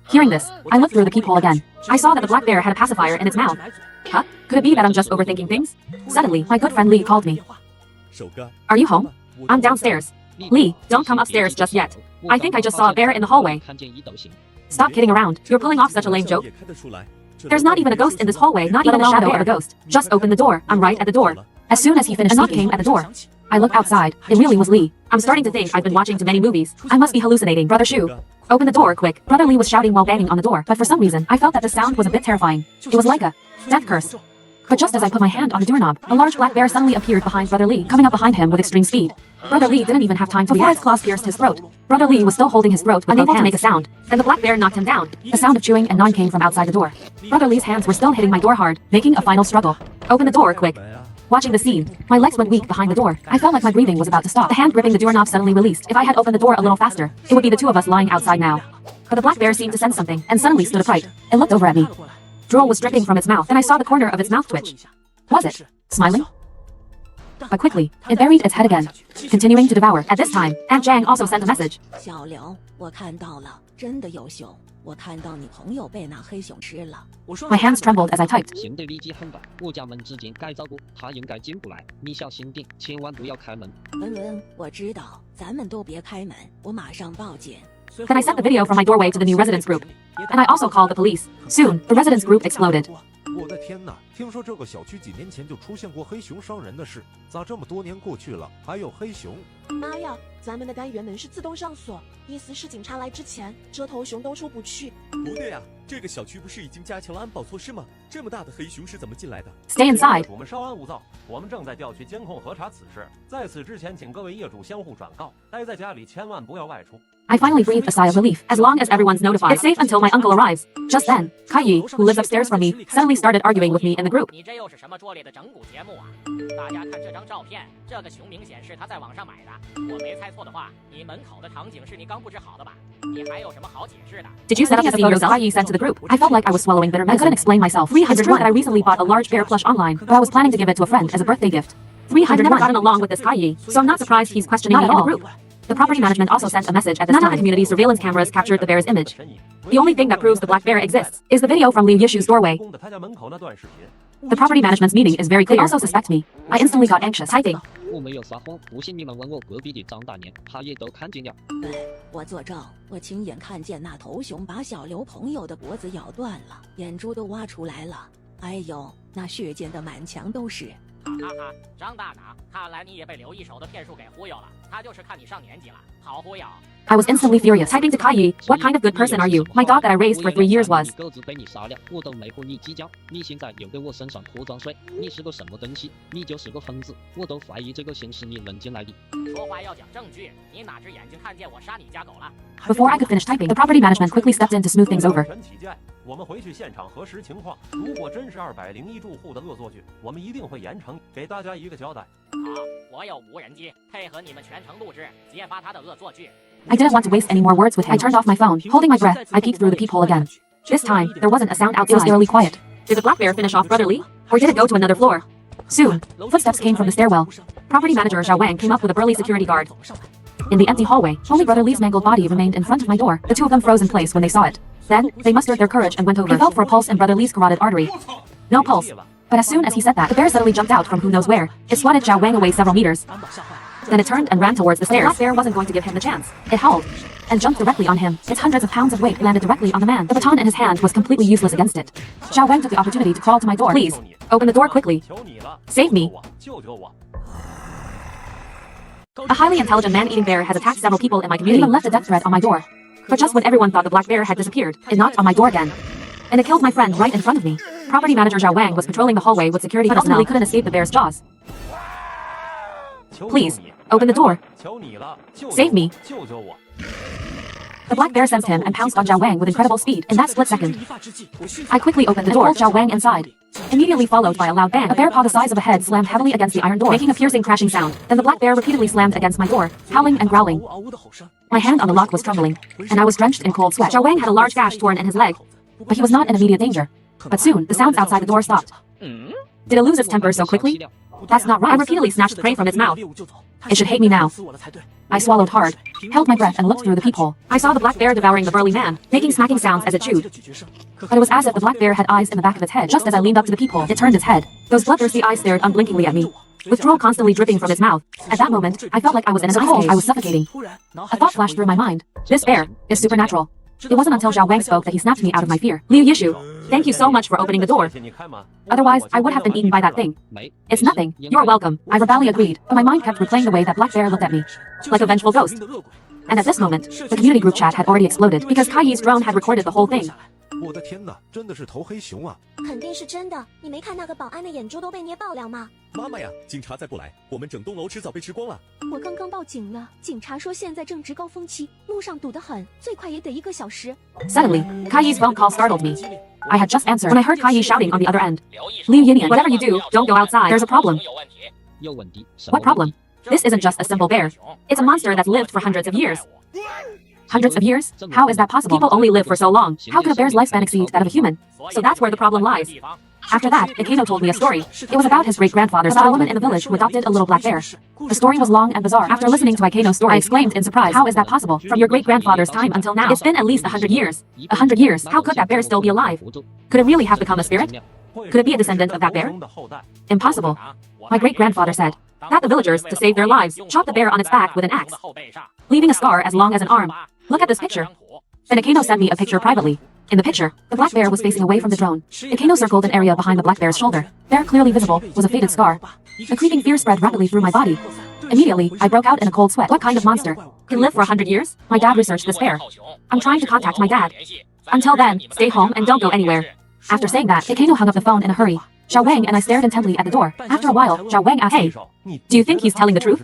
Speaker 1: Hearing this, I looked through the peephole again. I saw that the black bear had a pacifier in its mouth. Huh? Could it be that I'm just overthinking things? Suddenly, my good friend Lee called me. Are you home? I'm downstairs. Lee, don't come upstairs just yet. I think I just saw a bear in the hallway. Stop kidding around. You're pulling off such a lame joke. There's not even a ghost in this hallway, not even a shadow of a ghost. Just open the door. I'm right at the door. As soon as he finished, a knock came at the door. I looked outside. It really was Lee. I'm starting to think I've been watching too many movies. I must be hallucinating. Brother Shu, open the door, quick. Brother Lee was shouting while banging on the door, but for some reason, I felt that the sound was a bit terrifying. It was like a death curse. But just as I put my hand on the doorknob, a large black bear suddenly appeared behind Brother Lee, coming up behind him with extreme speed. Brother Lee didn't even have time to react. Before its claws pierced his throat. Brother Lee was still holding his throat, unable to make a sound. Then the black bear knocked him down. The sound of chewing and gnawing came from outside the door. Brother Lee's hands were still hitting my door hard, making a final struggle. Open the door, quick. Watching the scene, my legs went weak behind the door. I felt like my breathing was about to stop. The hand gripping the doorknob suddenly released. If I had opened the door a little faster, it would be the two of us lying outside now. But the black bear seemed to sense something, and suddenly stood upright. It looked over at me. Drool was dripping from its mouth, and I saw the corner of its mouth twitch. Was it smiling? But quickly, it buried its head again, continuing to devour. At this time, Aunt Jang also sent a message. My hands trembled as I typed. Then I sent the video from my doorway to the new residence group. And I also called the police. Soon, the residence group exploded.
Speaker 2: 我的天哪！听说这个小区几年前就出现过黑熊伤人的事，咋这么多年过去了还有黑熊？
Speaker 3: 妈呀，咱们的单元门是自动上锁，意思是警察来之前，这头熊都出不去。
Speaker 4: 不对啊，这个小区不是已经加强了安保措施吗？这么大的黑熊是怎么进来的
Speaker 1: ？Stay inside.
Speaker 5: 我们稍安勿躁，我们正在调取监控核查此事。在此之前，请各位业主相互转告，待在家里千万不要外出。
Speaker 1: I finally breathed a sigh of relief, as long as everyone's notified. It's safe until my uncle arrives. Just then, Kai-yi, who lives upstairs from me, suddenly started arguing with me in the group.
Speaker 6: 你这又是什么拙劣的整蛊节目啊？大家看这张照片，这个熊明显是他在网上买的。我没猜错的话，你门口的场景是你刚布置好的吧？你还有什么好解释的
Speaker 1: Did you set up the photos Kai-yi sent to the group? I felt like I was swallowing bitter medicine. I couldn't explain myself. It's true that I recently bought a large bear plush online, but I was planning to give it to a friend as a birthday gift. I've never gotten along with this Kai-yi, so I'm not surprised he's questioning me in the group. The property management also sent a message at this time. None of the community's surveillance cameras captured the bear's image. The only thing that proves the black bear exists is the video from Liu Yishu's doorway. The property management's meaning is very clear. They also suspect me. I instantly got anxious, typing.
Speaker 7: 我没有撒谎，不信你们问我隔壁的张大年，他也都看见了。
Speaker 8: 我作证，我亲眼看见那头熊把小刘朋友的脖子咬断了，眼珠都挖出来了。哎呦，那血溅得满墙都是。
Speaker 6: 哈哈哈，张大拿，看来你也被刘一手的骗术给忽悠了。他就是看你上年纪了，好忽悠。
Speaker 1: I was instantly furious, typing to Kai-yi, "What kind of good person are you? My dog that I raised for 3 years was."
Speaker 7: 鸽子被你杀了，我都没和你计较。你现在又给我身上泼脏水，你是个什么东西？你就是个疯子，我都怀疑这个先是你扔进来的。
Speaker 6: 说话要讲证据，你哪只眼睛看见我杀你家狗了？
Speaker 1: Before I could finish typing, the property management quickly stepped in to smooth things over.
Speaker 5: 我们回去现场核实情况。如果真是201住户的恶作剧，我们一定会严惩，给大家一个交代。
Speaker 6: 好，我有无人机，配合你们全程录制，揭发他的恶作剧。
Speaker 1: I didn't want to waste any more words with him. I turned off my phone. Holding my breath, I peeked through the peephole again. This time, there wasn't a sound outside. It was eerily quiet. Did the black bear finish off Brother Lee? Or did it go to another floor? Soon, footsteps came from the stairwell. Property manager Zhao Wang came up with a burly security guard. In the empty hallway, only Brother Lee's mangled body remained in front of my door. The two of them froze in place when they saw it. Then, they mustered their courage and went over. He felt for a pulse in Brother Lee's carotid artery. No pulse. But as soon as he said that, the bear suddenly jumped out from who knows where. It swatted Zhao Wang away several meters. Then it turned and ran towards the stairs. The black bear wasn't going to give him the chance. It howled and jumped directly on him. Its hundreds of pounds of weight landed directly on the man. The baton in his hand was completely useless against it. Zhao Wang took the opportunity to crawl to my door. Please, open the door quickly. Save me. A highly intelligent man-eating bear has attacked several people in my community. It even left a death threat on my door. But just when everyone thought the black bear had disappeared, it knocked on my door again. And it killed my friend right in front of me. Property manager Zhao Wang was patrolling the hallway with security but ultimately couldn't escape the bear's jaws. Please, open the door. Save me. The black bear sensed him and pounced on Zhao Wang with incredible speed. In that split second, I quickly opened the door and pulled Zhao Wang inside. Immediately followed by a loud bang, a bear paw the size of a head slammed heavily against the iron door, making a piercing crashing sound. Then the black bear repeatedly slammed against my door, howling and growling. My hand on the lock was trembling, and I was drenched in cold sweat. Zhao Wang had a large gash torn in his leg, but he was not in immediate danger. But soon, the sounds outside the door stopped. Did it lose its temper so quickly? That's not right. I repeatedly snatched prey from its mouth. It should hate me now. I swallowed hard, held my breath and looked through the peephole. I saw the black bear devouring the burly man, making smacking sounds as it chewed. But it was as if the black bear had eyes in the back of its head. Just as I leaned up to the peephole, it turned its head. Those bloodthirsty eyes stared unblinkingly at me. with drool constantly dripping from its mouth. At that moment, I felt like I was in an ice cave. I was suffocating. A thought flashed through my mind. This bear is supernatural. It wasn't until Zhao Wang spoke that he snapped me out of my fear. Liu Yishu, thank you so much for opening the door. Otherwise, I would have been eaten by that thing. It's nothing. You're welcome. I verbally agreed, but my mind kept replaying the way that Black Bear looked at me. Like a vengeful ghost. And at this moment, the community group chat had already exploded because Kai Yi's drone had recorded the whole thing.
Speaker 2: 我的天哪，真的是头黑熊啊！
Speaker 3: 肯定是真的，你没看那个保安的眼珠都被捏爆了吗？
Speaker 4: 妈妈呀，警察再不来，我们整栋楼迟早被吃光了。
Speaker 3: 我刚刚报警了，警察说现在正值高峰期，路上堵得很，最快也得1个小时。
Speaker 1: Suddenly, Kai Yi's phone call startled me. I had just answered when I heard Kai Yi shouting on the other end. Liu Yinian, whatever you do, don't go outside. There's a problem.
Speaker 7: 有问题？
Speaker 1: What problem? This isn't just a simple bear. It's a monster that's lived for hundreds of years. Hundreds of years? How is that possible? People only live for so long. How could a bear's lifespan exceed that of a human? So that's where the problem lies. After that, Ikeno told me a story. It was about his great-grandfather, about a woman in the village who adopted a little black bear. The story was long and bizarre. After listening to Ikeno's story, I exclaimed in surprise, how is that possible? From your great-grandfather's time until now, it's been at least 100 years. 100 years? How could that bear still be alive? Could it really have become a spirit? Could it be a descendant of that bear? Impossible. My great-grandfather said that the villagers, to save their lives, chopped the bear on its back with an axe, leaving a scar as long as an arm. Look at this picture. Then Ikeno sent me a picture privately. In the picture, the black bear was facing away from the drone. Ikeno circled an area behind the black bear's shoulder. There, clearly visible, was a faded scar. A creeping fear spread rapidly through my body. Immediately, I broke out in a cold sweat. What kind of monster can live for 100 years? My dad researched this bear. I'm trying to contact my dad. Until then, stay home and don't go anywhere. After saying that, Ikeno hung up the phone in a hurry. Zhao Wang and I stared intently at the door. After a while, Zhao Wang asked, hey, do you think he's telling the truth?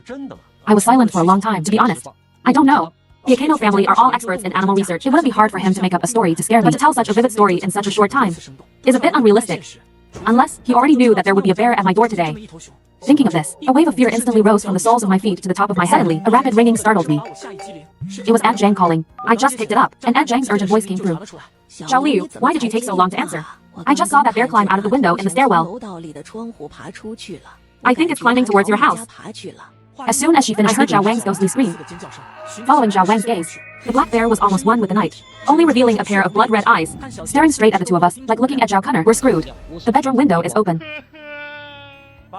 Speaker 1: I was silent for a long time, to be honest. I don't know. The Ikeno family are all experts in animal research. It wouldn't be hard for him to make up a story to scare me, but to tell such a vivid story in such a short time is a bit unrealistic. Unless he already knew that there would be a bear at my door today. Thinking of this, a wave of fear instantly rose from the soles of my feet to the top of my head. Suddenly, a rapid ringing startled me. It was Aunt Zhang calling. I just picked it up, and Aunt Zhang's urgent voice came through. Zhao Liu, why did you take so long to answer? I just saw that bear climb out of the window in the stairwell. I think it's climbing towards your house. As soon as she finished, I heard Zhao Wang's ghostly scream. Following Zhao Wang's gaze, the black bear was almost one with the night, only revealing a pair of blood-red eyes, staring straight at the two of us, like looking at Zhao Cunner. We're screwed. The bedroom window is open.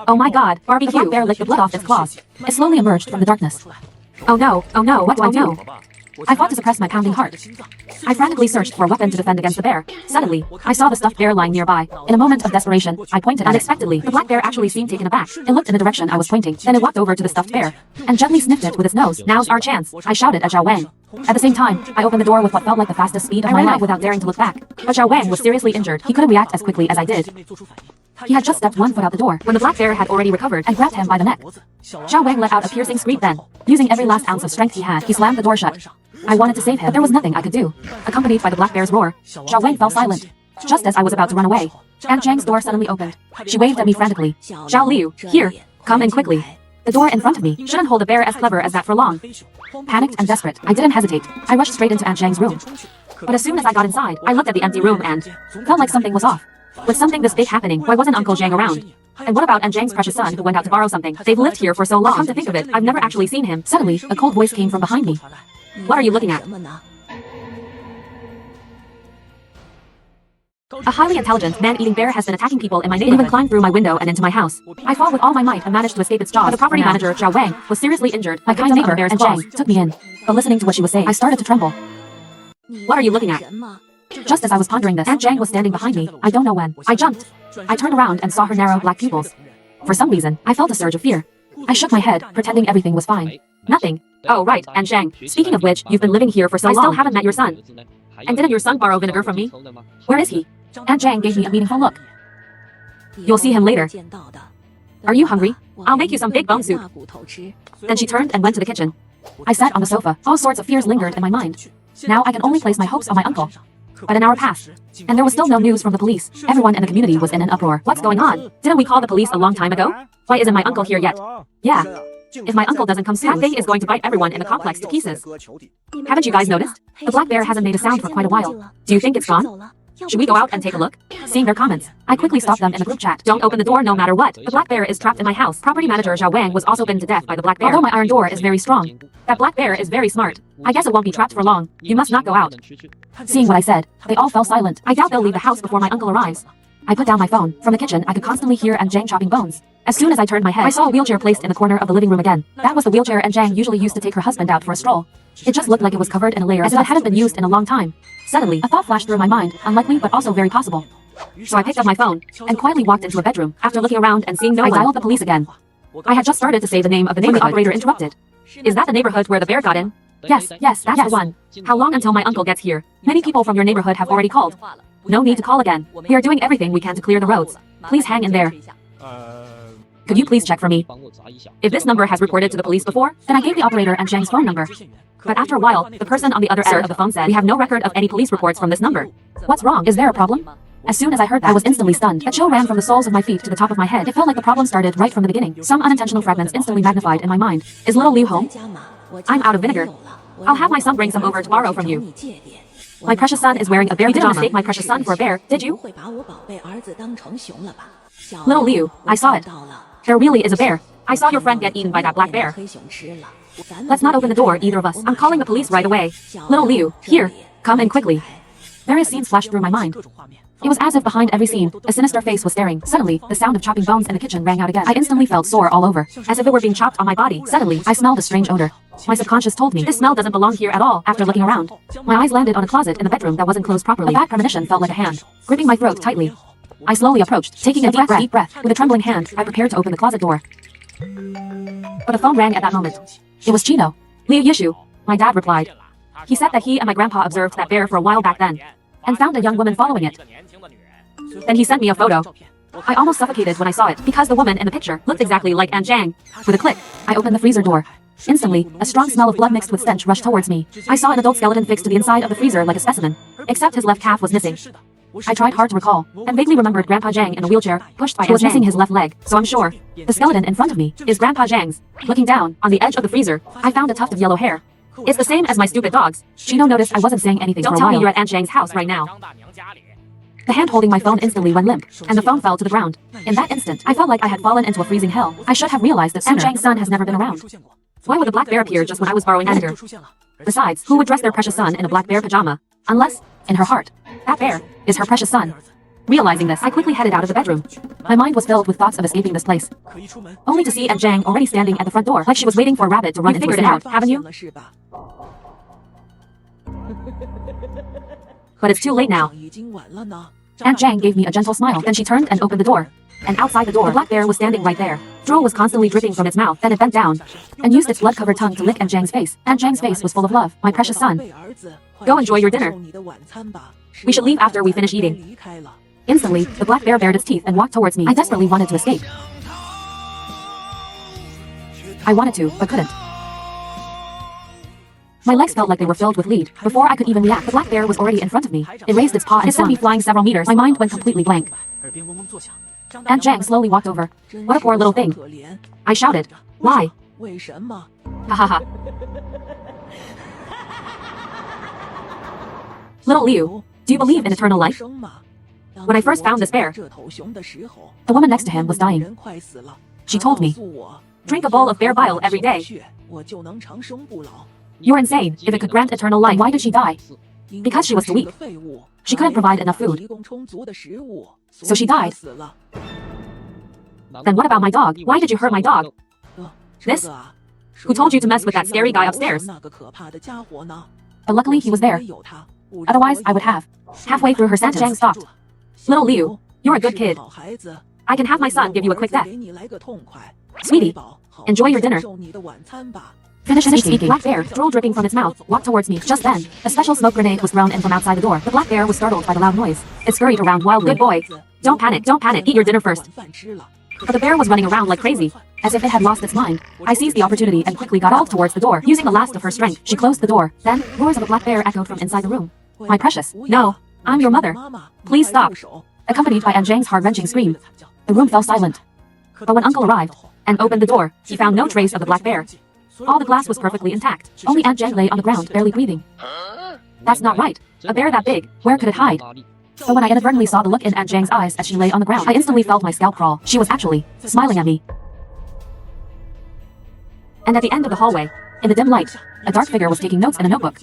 Speaker 1: Oh my god, barbecue! The black bear licked the blood off its claws. It slowly emerged from the darkness. Oh no, what do I do? I fought to suppress my pounding heart. I frantically searched for a weapon to defend against the bear. Suddenly, I saw the stuffed bear lying nearby. In a moment of desperation, I pointed. Unexpectedly, the black bear actually seemed taken aback. It looked in the direction I was pointing. Then it walked over to the stuffed bear and gently sniffed it with its nose. Now's our chance, I shouted at Zhao Wang. At the same time, I opened the door with what felt like the fastest speed of my life without daring to look back. But Zhao Wang was seriously injured. He couldn't react as quickly as I did. He had just stepped 1 foot out the door when the black bear had already recovered and grabbed him by the neck. Zhao Wang let out a piercing scream then. Using every last ounce of strength he had, he slammed the door shut. I wanted to save him, but there was nothing I could do. Accompanied by the black bear's roar, Zhao Wang fell silent. Just as I was about to run away, Aunt Zhang's door suddenly opened. She waved at me frantically. Zhao Liu, here, come in quickly. The door in front of me shouldn't hold a bear as clever as that for long. Panicked and desperate, I didn't hesitate. I rushed straight into Aunt Zhang's room. But as soon as I got inside, I looked at the empty room and felt like something was off. With something this big happening, why wasn't Uncle Zhang around? And what about Aunt Zhang's precious son who went out to borrow something? They've lived here for so long. Come to think of it, I've never actually seen him. Suddenly, a cold voice came from behind me. What are you looking at? A highly intelligent, man-eating bear has been attacking people in my neighborhood. It even climbed through my window and into my house. I fought with all my might and managed to escape its jaws. But the property manager, Zhao Wang, was seriously injured. My kind neighbor, Aunt Zhang, took me in. But listening to what she was saying, I started to tremble. What are you looking at? Just as I was pondering this, Aunt Zhang was standing behind me. I don't know when. I jumped. I turned around and saw her narrow black pupils. For some reason, I felt a surge of fear. I shook my head, pretending everything was fine. Nothing. Oh, right, Aunt Zhang. Speaking of which, you've been living here for so long. I still haven't met your son. And didn't your son borrow vinegar from me? Where is he? Aunt Zhang gave me a meaningful look. You'll see him later. Are you hungry? I'll make you some big bone soup. Then she turned and went to the kitchen. I sat on the sofa. All sorts of fears lingered in my mind. Now I can only place my hopes on my uncle. But an hour passed, and there was still no news from the police. Everyone in the community was in an uproar. What's going on? Didn't we call the police a long time ago? Why isn't my uncle here yet? Yeah. If my uncle doesn't come soon, that thing is going to bite everyone in the complex to pieces. Haven't you guys noticed? The black bear hasn't made a sound for quite a while. Do you think it's gone? Should we go out and take a look? Seeing their comments, I quickly stopped them in the group chat. Don't open the door no matter what. The black bear is trapped in my house. Property manager Zhao Wang was also bitten to death by the black bear. Although my iron door is very strong, that black bear is very smart. I guess it won't be trapped for long. You must not go out. Seeing what I said, they all fell silent. I doubt they'll leave the house before my uncle arrives. I put down my phone. From the kitchen, I could constantly hear Aunt Zhang chopping bones. As soon as I turned my head, I saw a wheelchair placed in the corner of the living room again. That was the wheelchair Aunt Jang usually used to take her husband out for a stroll. It just looked like it was covered in a layer as if it hadn't been used in a long time. Suddenly, a thought flashed through my mind, unlikely but also very possible. So I picked up my phone and quietly walked into a bedroom. After looking around and seeing no one, I dialed the police again. I had just started to say the name of the neighborhood. The operator interrupted. Is that the neighborhood where the bear got in? Yes, that's the one. How long until my uncle gets here? Many people from your neighborhood have already called. No need to call again. We are doing everything we can to clear the roads. Please hang in there. Could you please check for me? If this number has reported to the police before, then I gave the operator Aunt Jang's phone number. But after a while, the person on the other end of the phone said, we have no record of any police reports from this number. What's wrong? Is there a problem? As soon as I heard that, I was instantly stunned. A chill ran from the soles of my feet to the top of my head. It felt like the problem started right from the beginning. Some unintentional fragments instantly magnified in my mind. Is little Liu home? I'm out of vinegar. I'll have my son bring some over to borrow from you. My precious son is wearing a bear pajama. You didn't mistake my precious son for a bear, did you? Little Liu, I saw it. There really is a bear. I saw your friend get eaten by that black bear. Let's not open the door, either of us. I'm calling the police right away. Little Liu, here, come in quickly. Various scenes flashed through my mind. It was as if behind every scene, a sinister face was staring. Suddenly, the sound of chopping bones in the kitchen rang out again. I instantly felt sore all over, as if it were being chopped on my body. Suddenly, I smelled a strange odor. My subconscious told me, this smell doesn't belong here at all. After looking around, my eyes landed on a closet in the bedroom that wasn't closed properly. A bad premonition felt like a hand, gripping my throat tightly. I slowly approached, taking a deep breath. With a trembling hand, I prepared to open the closet door. But a phone rang at that moment. It was Chino. Liu Yishu. My dad replied. He said that he and my grandpa observed that bear for a while back then, and found a young woman following it. Then he sent me a photo. I almost suffocated when I saw it, because the woman in the picture looked exactly like Aunt Jang. With a click, I opened the freezer door. Instantly, a strong smell of blood mixed with stench rushed towards me. I saw an adult skeleton fixed to the inside of the freezer like a specimen, except his left calf was missing. I tried hard to recall, and vaguely remembered Grandpa Jang in a wheelchair, pushed by Aunt Jang. He was missing his left leg, so I'm sure the skeleton in front of me is Grandpa Jang's. Looking down, on the edge of the freezer, I found a tuft of yellow hair. It's the same as my stupid dog's. Chino noticed I wasn't saying anything for a while. Don't tell me you're at Aunt Jang's house right now. The hand holding my phone instantly went limp, and the phone fell to the ground. In that instant, I felt like I had fallen into a freezing hell. I should have realized that Aunt Jang's son has never been around. Why would the black bear appear just when I was borrowing vinegar? Besides, who would dress their precious son in a black bear pajama? Unless, in her heart, that bear is her precious son. Realizing this, I quickly headed out of the bedroom. My mind was filled with thoughts of escaping this place, only to see Aunt Jang already standing at the front door, like she was waiting for a rabbit to run into a snare. Haven't you? But it's too late now. Aunt Jang gave me a gentle smile, then she turned and opened the door. And outside the door, the black bear was standing right there. Drool was constantly dripping from its mouth, then it bent down and used its blood-covered tongue to lick Aunt Jang's face. Aunt Jang's face was full of love. My precious son, go enjoy your dinner. We should leave after we finish eating. Instantly, the black bear bared its teeth and walked towards me. I desperately wanted to escape. I wanted to, but couldn't. My legs felt like they were filled with lead. Before I could even react, the black bear was already in front of me. It raised its paw and sent me flying several meters. My mind went completely blank. Aunt Jang slowly walked over. What a poor little thing. I shouted. Why? Ha ha ha. Little Liu, do you believe in eternal life? When I first found this bear, the woman next to him was dying. She told me, drink a bowl of bear bile every day. You're insane. If it could grant eternal life, why did she die? Because she was too weak. She couldn't provide enough food. So she died. Then what about my dog? Why did you hurt my dog? This? Who told you to mess with that scary guy upstairs? But luckily he was there. Otherwise, I would have. Halfway through her sentence, Jang stopped. Little Liu, you're a good kid. I can have my son give you a quick death. Sweetie, enjoy your dinner. Finish speaking. Black bear, drool dripping from its mouth, walked towards me. Just then, a special smoke grenade was thrown in from outside the door. The black bear was startled by the loud noise. It scurried around wildly. Good boy. Don't panic, eat your dinner first. But the bear was running around like crazy, as if it had lost its mind. I seized the opportunity and quickly got off towards the door. Using the last of her strength, she closed the door. Then, roars of a black bear echoed from inside the room. My precious. No. I'm your mother. Please stop. Accompanied by Aunt Jang's heart-wrenching scream, the room fell silent. But when Uncle arrived and opened the door, he found no trace of the black bear. All the glass was perfectly intact. Only Aunt Jang lay on the ground, barely breathing. That's not right. A bear that big, where could it hide? But when I inadvertently saw the look in Aunt Jang's eyes as she lay on the ground, I instantly felt my scalp crawl. She was actually smiling at me. And at the end of the hallway, in the dim light, a dark figure was taking notes in a notebook.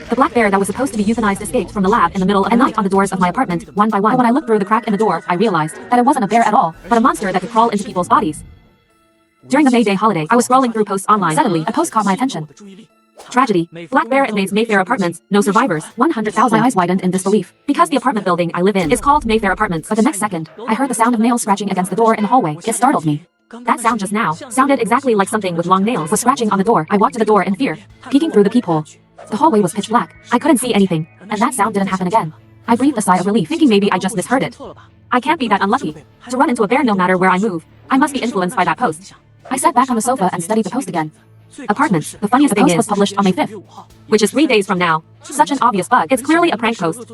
Speaker 1: The black bear that was supposed to be euthanized escaped from the lab in the middle of and knocked on the doors of my apartment, one by one. But when I looked through the crack in the door, I realized that it wasn't a bear at all, but a monster that could crawl into people's bodies. During the May Day holiday, I was scrolling through posts online. Suddenly, a post caught my attention. Tragedy. Black bear invades Mayfair Apartments. No survivors. 100,000. My eyes widened in disbelief. Because the apartment building I live in is called Mayfair Apartments. But the next second, I heard the sound of nails scratching against the door in the hallway. It startled me. That sound just now sounded exactly like something with long nails was scratching on the door. I walked to the door in fear, peeking through the peephole. The hallway was pitch black. I couldn't see anything, and that sound didn't happen again. I breathed a sigh of relief, thinking maybe I just misheard it. I can't be that unlucky to run into a bear no matter where I move. I must be influenced by that post. I sat back on the sofa and studied the post again. Apartments. The funniest thing was published on May 5th, which is 3 days from now. Such an obvious bug. It's clearly a prank post.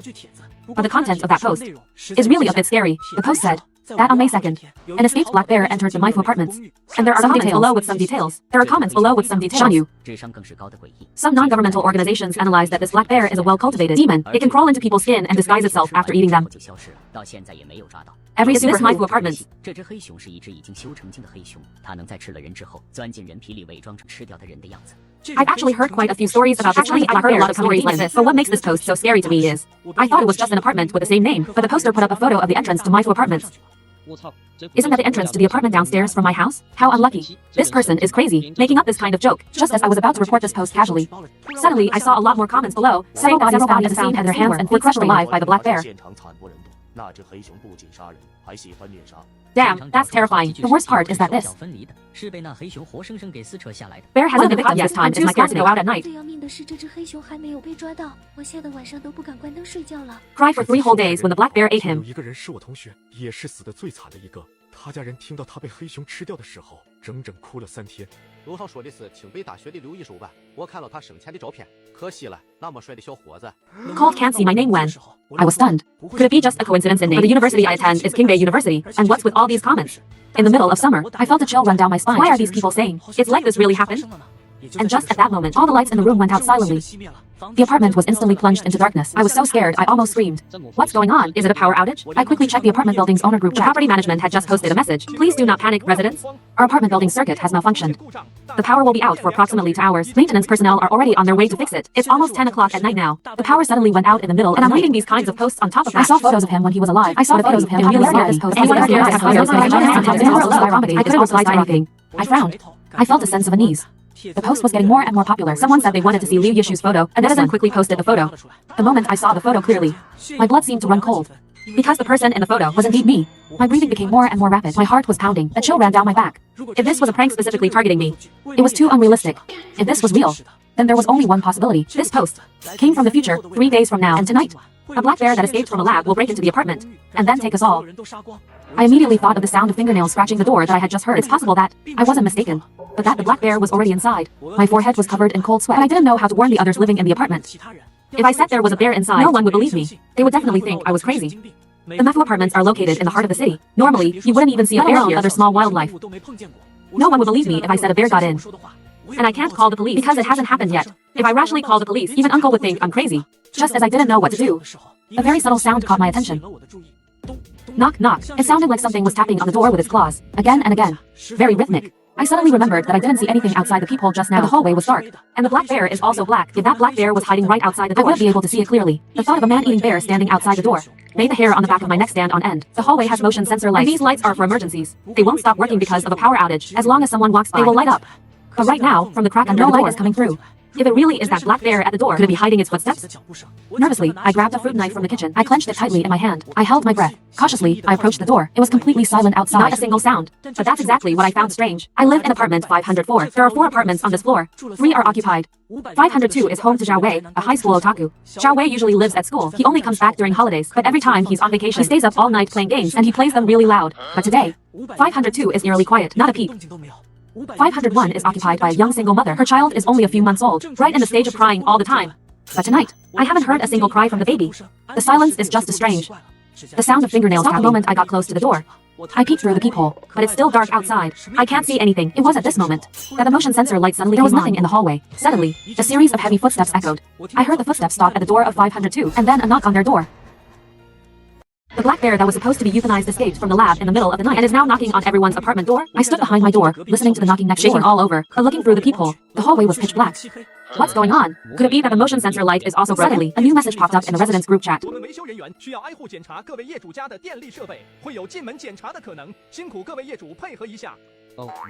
Speaker 1: But the content of that post is really a bit scary. The post said that on May 2nd, an escaped black bear entered the Maifu Apartments. And there are some details below with some details. There are comments below with some details. Shanyu. Some non-governmental organizations analyze that this black bear is a well-cultivated demon. It can crawl into people's skin and disguise itself after eating them. Every super Maifu Apartments. I've actually heard quite a few stories about this. I've heard a lot of stories like this. But what makes this post so scary to me is, I thought it was just an apartment with the same name, but the poster put up a photo of the entrance to Maifu Apartments. Isn't that the entrance to the apartment downstairs from my house? How unlucky. This person is crazy, making up this kind of joke, just as I was about to report this post casually. Suddenly, I saw a lot more comments below, saying that several bodies found had their hands and were crushed alive by the black bear. Damn, that's terrifying. The worst part is that this bear hasn't been victim this time. Is my scared to go out at night. Cry for 3 whole days when the black bear ate him.
Speaker 9: 他家人听到他被黑熊吃掉的时候，整整哭了3天。
Speaker 10: 楼上说的是，请北大学的留一手吧。我看了他生前的照片，可惜了，那么帅的小伙子。
Speaker 1: Called can't see my name when I was stunned. Could it be just a coincidence in name? But the university I attend is King Bay University, and what's with all these comments? In the middle of summer, I felt a chill run down my spine. Why are these people saying it's like this really happened? And just at that moment, all the lights in the room went out silently. The apartment was instantly plunged into darkness. I was so scared, I almost screamed. What's going on? Is it a power outage? I quickly checked the apartment building's owner group chat. The property management had just posted a message. Please do not panic, residents. Our apartment building circuit has malfunctioned. The power will be out for approximately 2 hours. Maintenance personnel are already on their way to fix it. It's almost 10 o'clock at night now. The power suddenly went out in the middle, and I'm reading these kinds of posts on top of that. I saw photos of him when he was alive. I saw the photos of him really this post. I couldn't reply to anything. I frowned. I felt a sense of unease. The post was getting more and more popular. Someone said they wanted to see Liu Yishu's photo, and Netizen quickly posted the photo. The moment I saw the photo clearly, my blood seemed to run cold. Because the person in the photo was indeed me. My breathing became more and more rapid. My heart was pounding. A chill ran down my back. If this was a prank specifically targeting me, it was too unrealistic. If this was real, then there was only one possibility. This post came from the future, 3 days from now, and tonight, a black bear that escaped from a lab will break into the apartment, and then take us all. I immediately thought of the sound of fingernails scratching the door that I had just heard. It's possible that I wasn't mistaken, but that the black bear was already inside. My forehead was covered in cold sweat, and I didn't know how to warn the others living in the apartment. If I said there was a bear inside, no one would believe me. They would definitely think I was crazy. The Maifu Apartments are located in the heart of the city. Normally, you wouldn't even see a bear here, other small wildlife. No one would believe me if I said a bear got in. And I can't call the police because it hasn't happened yet. If I rationally call the police, even Uncle would think I'm crazy. Just as I didn't know what to do, a very subtle sound caught my attention. Knock, knock. It sounded like something was tapping on the door with its claws, again and again. Very rhythmic. I suddenly remembered that I didn't see anything outside the peephole just now. The hallway was dark, and the black bear is also black. If that black bear was hiding right outside the door, I wouldn't be able to see it clearly. The thought of a man-eating bear standing outside the door made the hair on the back of my neck stand on end. The hallway has motion sensor lights. These lights are for emergencies. They won't stop working because of a power outage. As long as someone walks by, they will light up. But right now, from the crack under the door, no light is coming through. If it really is that black bear at the door, could it be hiding its footsteps? Nervously, I grabbed a fruit knife from the kitchen. I clenched it tightly in my hand. I held my breath. Cautiously, I approached the door. It was completely silent outside. Not a single sound. But that's exactly what I found strange. I live in apartment 504. There are 4 apartments on this floor. 3 are occupied. 502 is home to Zhao Wei, a high school otaku. Zhao Wei usually lives at school. He only comes back during holidays, but every time he's on vacation, he stays up all night playing games, and he plays them really loud. But today, 502 is eerily quiet. Not a peep. 501 is occupied by a young single mother. Her child is only a few months old, right in the stage of crying all the time. But tonight, I haven't heard a single cry from the baby. The silence is just as strange. The sound of fingernails stopped the moment I got close to the door. I peeked through the peephole, but it's still dark outside. I can't see anything. It was at this moment that the motion sensor light suddenly came on. There was nothing in the hallway. Suddenly, a series of heavy footsteps echoed. I heard the footsteps stop at the door of 502, and then a knock on their door. The black bear that was supposed to be euthanized escaped from the lab in the middle of the night and is now knocking on everyone's apartment door. I stood behind my door, listening to the knocking next door, shaking all over, but looking through the peephole. The hallway was pitch black. What's going on? Could it be that the motion sensor light is also broken? Suddenly, a new message popped up in the residents group chat.
Speaker 11: 我们维修人员需要挨户检查各位业主家的电力设备，会有进门检查的可能，辛苦各位业主配合一下。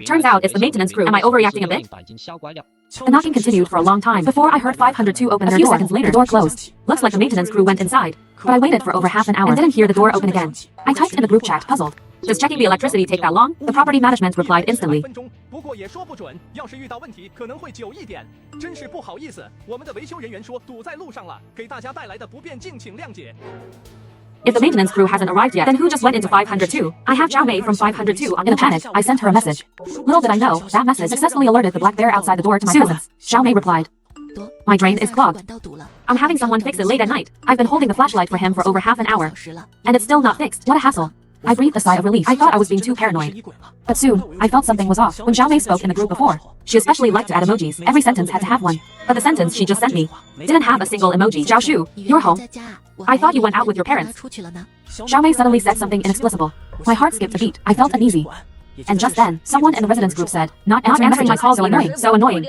Speaker 1: Turns out it's the maintenance crew. Am I overreacting a bit? The knocking continued for a long time before I heard 502 open their door. A few seconds later, the door closed. Looks like the maintenance crew went inside. But I waited for over half an hour and didn't hear the door open again. I typed in the group chat, puzzled. Does checking the electricity take that long? The property management replied instantly.
Speaker 11: 不过也说不准，要是遇到问题可能会久一点。真是不好意思，我们的维修人员说堵在路上了，给大家带来的不便敬请谅解。
Speaker 1: If the maintenance crew hasn't arrived yet, then who just went into 502? I have Zhao Mei from 502 on. In a panic, I sent her a message. Little did I know, that message successfully alerted the black bear outside the door to my presence. Zhao Mei replied. My drain is clogged. I'm having someone fix it late at night. I've been holding the flashlight for him for over half an hour. And it's still not fixed. What a hassle. I breathed a sigh of relief. I thought I was being too paranoid. But soon, I felt something was off. When Zhao Mei spoke in the group before, she especially liked to add emojis. Every sentence had to have one. But the sentence she just sent me didn't have a single emoji. Zhao Shu, you're home. I thought you went out with your parents. Zhao Mei suddenly said something inexplicable. My heart skipped a beat. I felt uneasy. And just then, someone in the residence group said, not answering my calls so annoying, so annoying.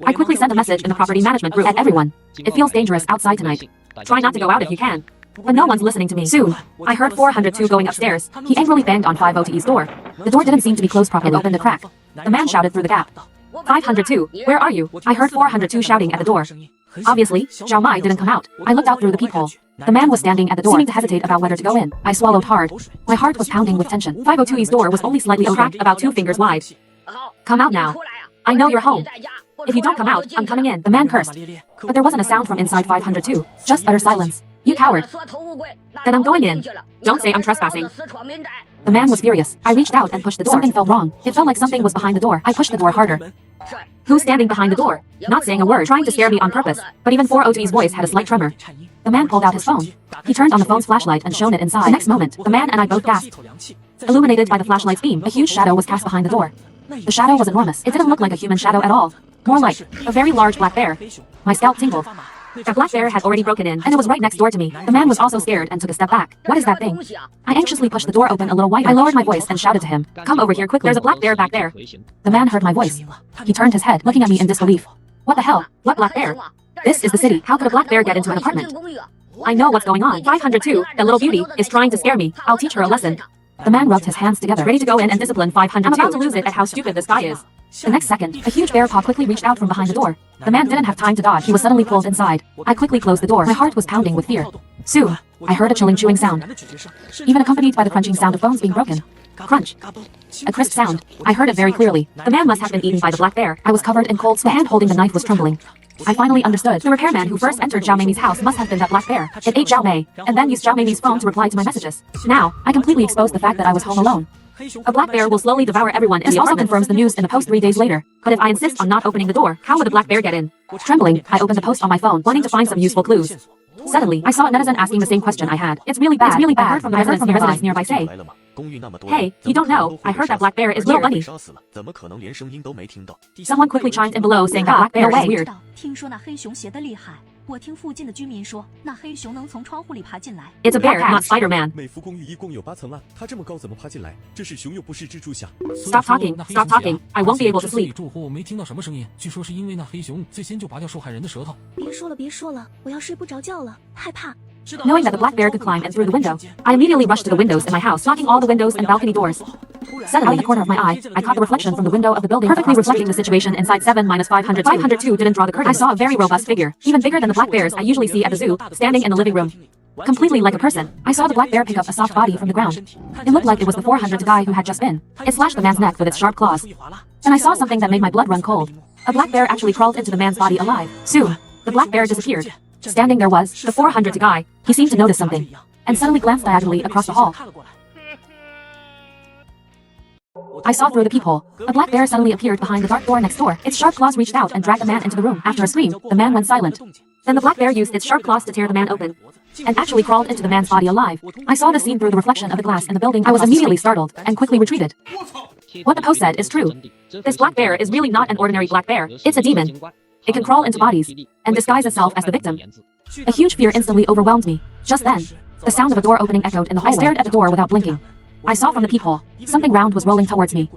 Speaker 1: I quickly sent a message in the property management group at everyone. It feels dangerous outside tonight. Try not to go out if you can. But no one's listening to me. Soon, I heard 402 going upstairs. He angrily banged on 502's door. The door didn't seem to be closed properly. It opened a crack. The man shouted through the gap. 502, where are you? I heard 402 shouting at the door. Obviously, Zhao Mai didn't come out. I looked out through the peephole. The man was standing at the door, seeming to hesitate about whether to go in. I swallowed hard. My heart was pounding with tension. 502's door was only slightly cracked, about 2 fingers wide. Come out now. I know you're home. If you don't come out, I'm coming in. The man cursed. But there wasn't a sound from inside 502. Just utter silence. You coward. Then I'm going in. Don't say I'm trespassing. The man was furious. I reached out and pushed the door. Something felt wrong. It felt like something was behind the door. I pushed the door harder. Who's standing behind the door? Not saying a word, trying to scare me on purpose. But even 402's voice had a slight tremor. The man pulled out his phone. He turned on the phone's flashlight and shone it inside. The next moment, the man and I both gasped. Illuminated by the flashlight's beam, a huge shadow was cast behind the door. The shadow was enormous. It didn't look like a human shadow at all. More like a very large black bear. My scalp tingled. The black bear had already broken in, and it was right next door to me. The man was also scared and took a step back. What is that thing? I anxiously pushed the door open a little wider. I lowered my voice and shouted to him, come over here quickly. There's a black bear back there. The man heard my voice. He turned his head, looking at me in disbelief. What the hell? What black bear? This is the city. How could a black bear get into an apartment? I know what's going on. 502, that little beauty, is trying to scare me. I'll teach her a lesson. The man rubbed his hands together, ready to go in and discipline 502. I'm about to lose it at how stupid this guy is. The next second, a huge bear paw quickly reached out from behind the door. The man didn't have time to dodge. He was suddenly pulled inside. I quickly closed the door. My heart was pounding with fear. Soon, I heard a chilling chewing sound, even accompanied by the crunching sound of bones being broken. Crunch. A crisp sound. I heard it very clearly. The man must have been eaten by the black bear. I was covered in cold sweat. The hand holding the knife was trembling. I finally understood. The repairman who first entered Zhao Mei's house must have been that black bear. It ate Zhao Mei, and then used Zhao Mei's phone to reply to my messages. Now, I completely exposed the fact that I was home alone. A black bear will slowly devour everyone. This also confirms the news in the post 3 days later. But if I insist on not opening the door, how would the black bear get in? Trembling, I opened the post on my phone, wanting to find some useful clues. Suddenly, I saw a netizen asking the same question I had. It's really bad. It's really bad. I heard from the residents nearby say, hey, you don't know. I heard that black bear is Little Bunny. Someone quickly chimed in below saying that black bear is weird.
Speaker 12: 听说那黑熊邪得厉害，我听附近的居民说，那黑熊能从窗户里爬进来。
Speaker 1: It's a bear, not Spider-Man.
Speaker 4: 美孚公寓一共有8层啊，它这么高怎么爬进来？这是熊又不是蜘蛛侠。
Speaker 1: Stop talking. Stop talking. I won't be able to sleep.
Speaker 13: 住户没听到什么声音，据说是因为那黑熊最先就拔掉受害人的舌头。
Speaker 3: 别说了，别说了，我要睡不着觉了，害怕。
Speaker 1: Knowing that the black bear could climb in through the window, I immediately rushed to the windows in my house, locking all the windows and balcony doors. Suddenly, out of the corner of my eye, I caught the reflection from the window of the building, perfectly reflecting the situation inside 7-502. 502 didn't draw the curtain. I saw a very robust figure, even bigger than the black bears I usually see at the zoo, standing in the living room. Completely like a person, I saw the black bear pick up a soft body from the ground. It looked like it was the 400 guy who had just been. It slashed the man's neck with its sharp claws. And I saw something that made my blood run cold. A black bear actually crawled into the man's body alive. Soon, the black bear disappeared. Standing there was the 400 guy. He seemed to notice something, and suddenly glanced diagonally across the hall. I saw through the peephole. A black bear suddenly appeared behind the dark door next door. Its sharp claws reached out and dragged the man into the room. After a scream, the man went silent. Then the black bear used its sharp claws to tear the man open, and actually crawled into the man's body alive. I saw the scene through the reflection of the glass in the building. I was immediately startled, and quickly retreated. What the post said is true. This black bear is really not an ordinary black bear. It's a demon. It can crawl into bodies, and disguise itself as the victim. A huge fear instantly overwhelmed me. Just then, The sound of a door opening echoed in the hallway. I stared at the door without blinking. I saw from the peephole. Something round was rolling towards me.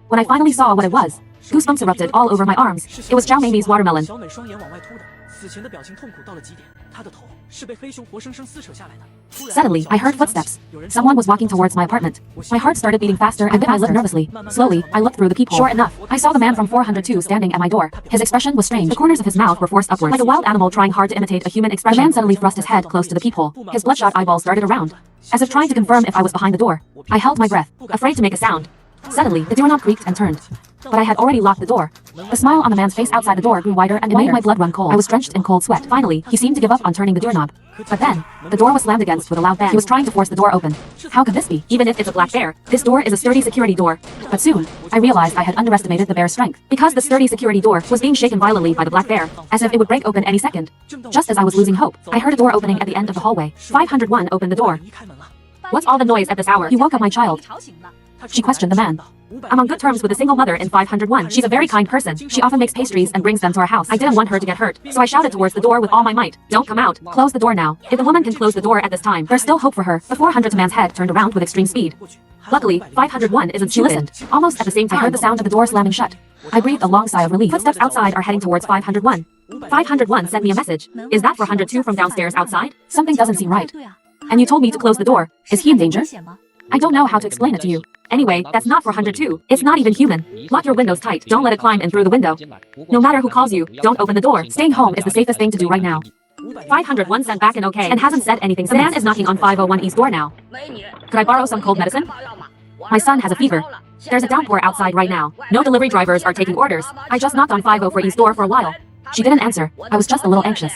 Speaker 1: When I finally saw what it was, goosebumps erupted all over my arms. It was Zhao Meimi's watermelon.
Speaker 11: 小美双眼往外凸的，死前的表情痛苦到了极点，她的头是被黑熊活生生撕扯下来的。
Speaker 1: Suddenly, I heard footsteps. Someone was walking towards my apartment. My heart started beating faster and bit my lip nervously. Slowly, I looked through the peephole. Sure enough, I saw the man from 402 standing at my door. His expression was strange. The corners of his mouth were forced upwards, like a wild animal trying hard to imitate a human expression. The man suddenly thrust his head close to the peephole. His bloodshot eyeballs darted around, as if trying to confirm if I was behind the door. I held my breath, afraid to make a sound. Suddenly, the doorknob creaked and turned. But I had already locked the door. The smile on the man's face outside the door grew wider and it made my blood run cold. I was drenched in cold sweat. Finally, he seemed to give up on turning the doorknob. But then, the door was slammed against with a loud bang. He was trying to force the door open. How could this be? Even if it's a black bear, this door is a sturdy security door. But soon, I realized I had underestimated the bear's strength. Because the sturdy security door was being shaken violently by the black bear, as if it would break open any second. Just as I was losing hope, I heard a door opening at the end of the hallway. 501 opened the door. What's all the noise at this hour? You woke up my child. She questioned the man. I'm on good terms with a single mother in 501. She's a very kind person. She often makes pastries and brings them to our house. I didn't want her to get hurt, so I shouted towards the door with all my might. Don't come out. Close the door now. If the woman can close the door at this time, there's still hope for her. The 400 man's head turned around with extreme speed. Luckily, 501 isn't stupid. She listened. Almost at the same time, I heard the sound of the door slamming shut. I breathed a long sigh of relief. Footsteps outside are heading towards 501. 501 sent me a message. Is that 402 from downstairs outside? Something doesn't seem right. And you told me to close the door. Is he in danger? I don't know how to explain it to you. Anyway, that's not 402. It's not even human. Lock your windows tight. Don't let it climb in through the window. No matter who calls you, don't open the door. Staying home is the safest thing to do right now. 501 sent back an okay and hasn't said anything since. The man is knocking on 501E's door now. Could I borrow some cold medicine? My son has a fever. There's a downpour outside right now. No delivery drivers are taking orders. I just knocked on 504E's door for a while. She didn't answer. I was just a little anxious.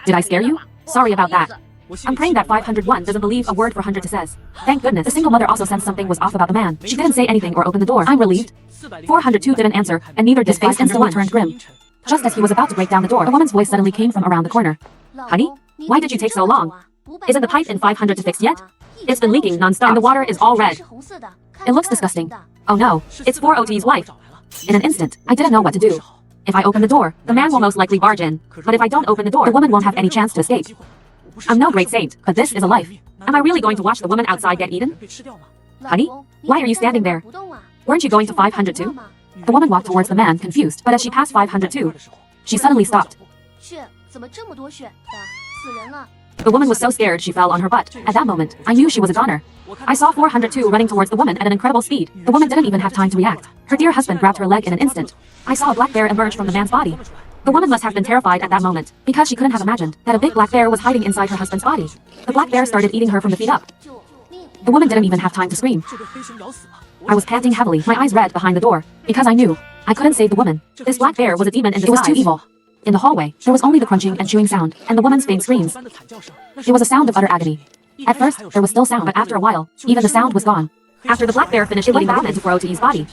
Speaker 1: Did I scare you? Sorry about that. I'm praying that 501 doesn't believe a word 402 says. Thank goodness. The single mother also sensed something was off about the man. She didn't say anything or open the door. I'm relieved. 402 didn't answer, and neither did 501 turned grim. Just as he was about to break down the door, a woman's voice suddenly came from around the corner. Honey? Why did you take so long? Isn't the pipe in 502 fixed yet? It's been leaking non-stop, and the water is all red. It looks disgusting. Oh no, it's 402's wife. In an instant, I didn't know what to do. If I open the door, the man will most likely barge in. But if I don't open the door, the woman won't have any chance to escape. I'm no great saint, but this is a life. Am I really going to watch the woman outside get eaten? Honey, why are you standing there? Weren't you going to 502? The woman walked towards the man, confused, but as she passed 502, she suddenly stopped. The woman was so scared she fell on her butt. At that moment, I knew she was a goner. I saw 402 running towards the woman at an incredible speed. The woman didn't even have time to react. Her dear husband grabbed her leg in an instant. I saw a black bear emerge from the man's body. The woman must have been terrified at that moment, because she couldn't have imagined that a big black bear was hiding inside her husband's body. The black bear started eating her from the feet up. The woman didn't even have time to scream. I was panting heavily, my eyes red behind the door, because I knew I couldn't save the woman. This black bear was a demon in disguise. It was too evil. In the hallway, there was only the crunching and chewing sound, and the woman's faint screams. It was a sound of utter agony. At first, there was still sound, but after a while, even the sound was gone. After the black bear finished eating the woman to grow to his body.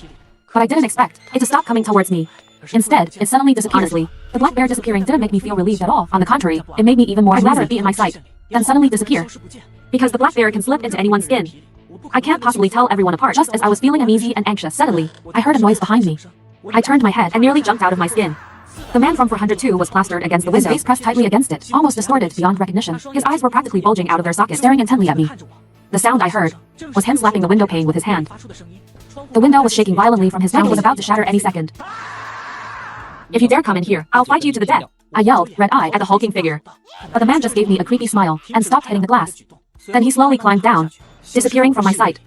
Speaker 1: But I didn't expect it to stop coming towards me. Instead, it suddenly disappeared. Honestly, the black bear disappearing didn't make me feel relieved at all. On the contrary, it made me even more. I'd rather it be in my sight than suddenly disappear. Because the black bear can slip into anyone's skin. I can't possibly tell everyone apart. Just as I was feeling uneasy and anxious, suddenly, I heard a noise behind me. I turned my head and nearly jumped out of my skin. The man from 402 was plastered against the window, his face pressed tightly against it, almost distorted beyond recognition. His eyes were practically bulging out of their sockets, staring intently at me. The sound I heard was him slapping the window pane with his hand. The window was shaking violently from his pounding. It was about to shatter any second. If you dare come in here, I'll fight you to the death, I yelled, red-eyed at the hulking figure. But the man just gave me a creepy smile and stopped hitting the glass. Then he slowly climbed down, disappearing from my sight.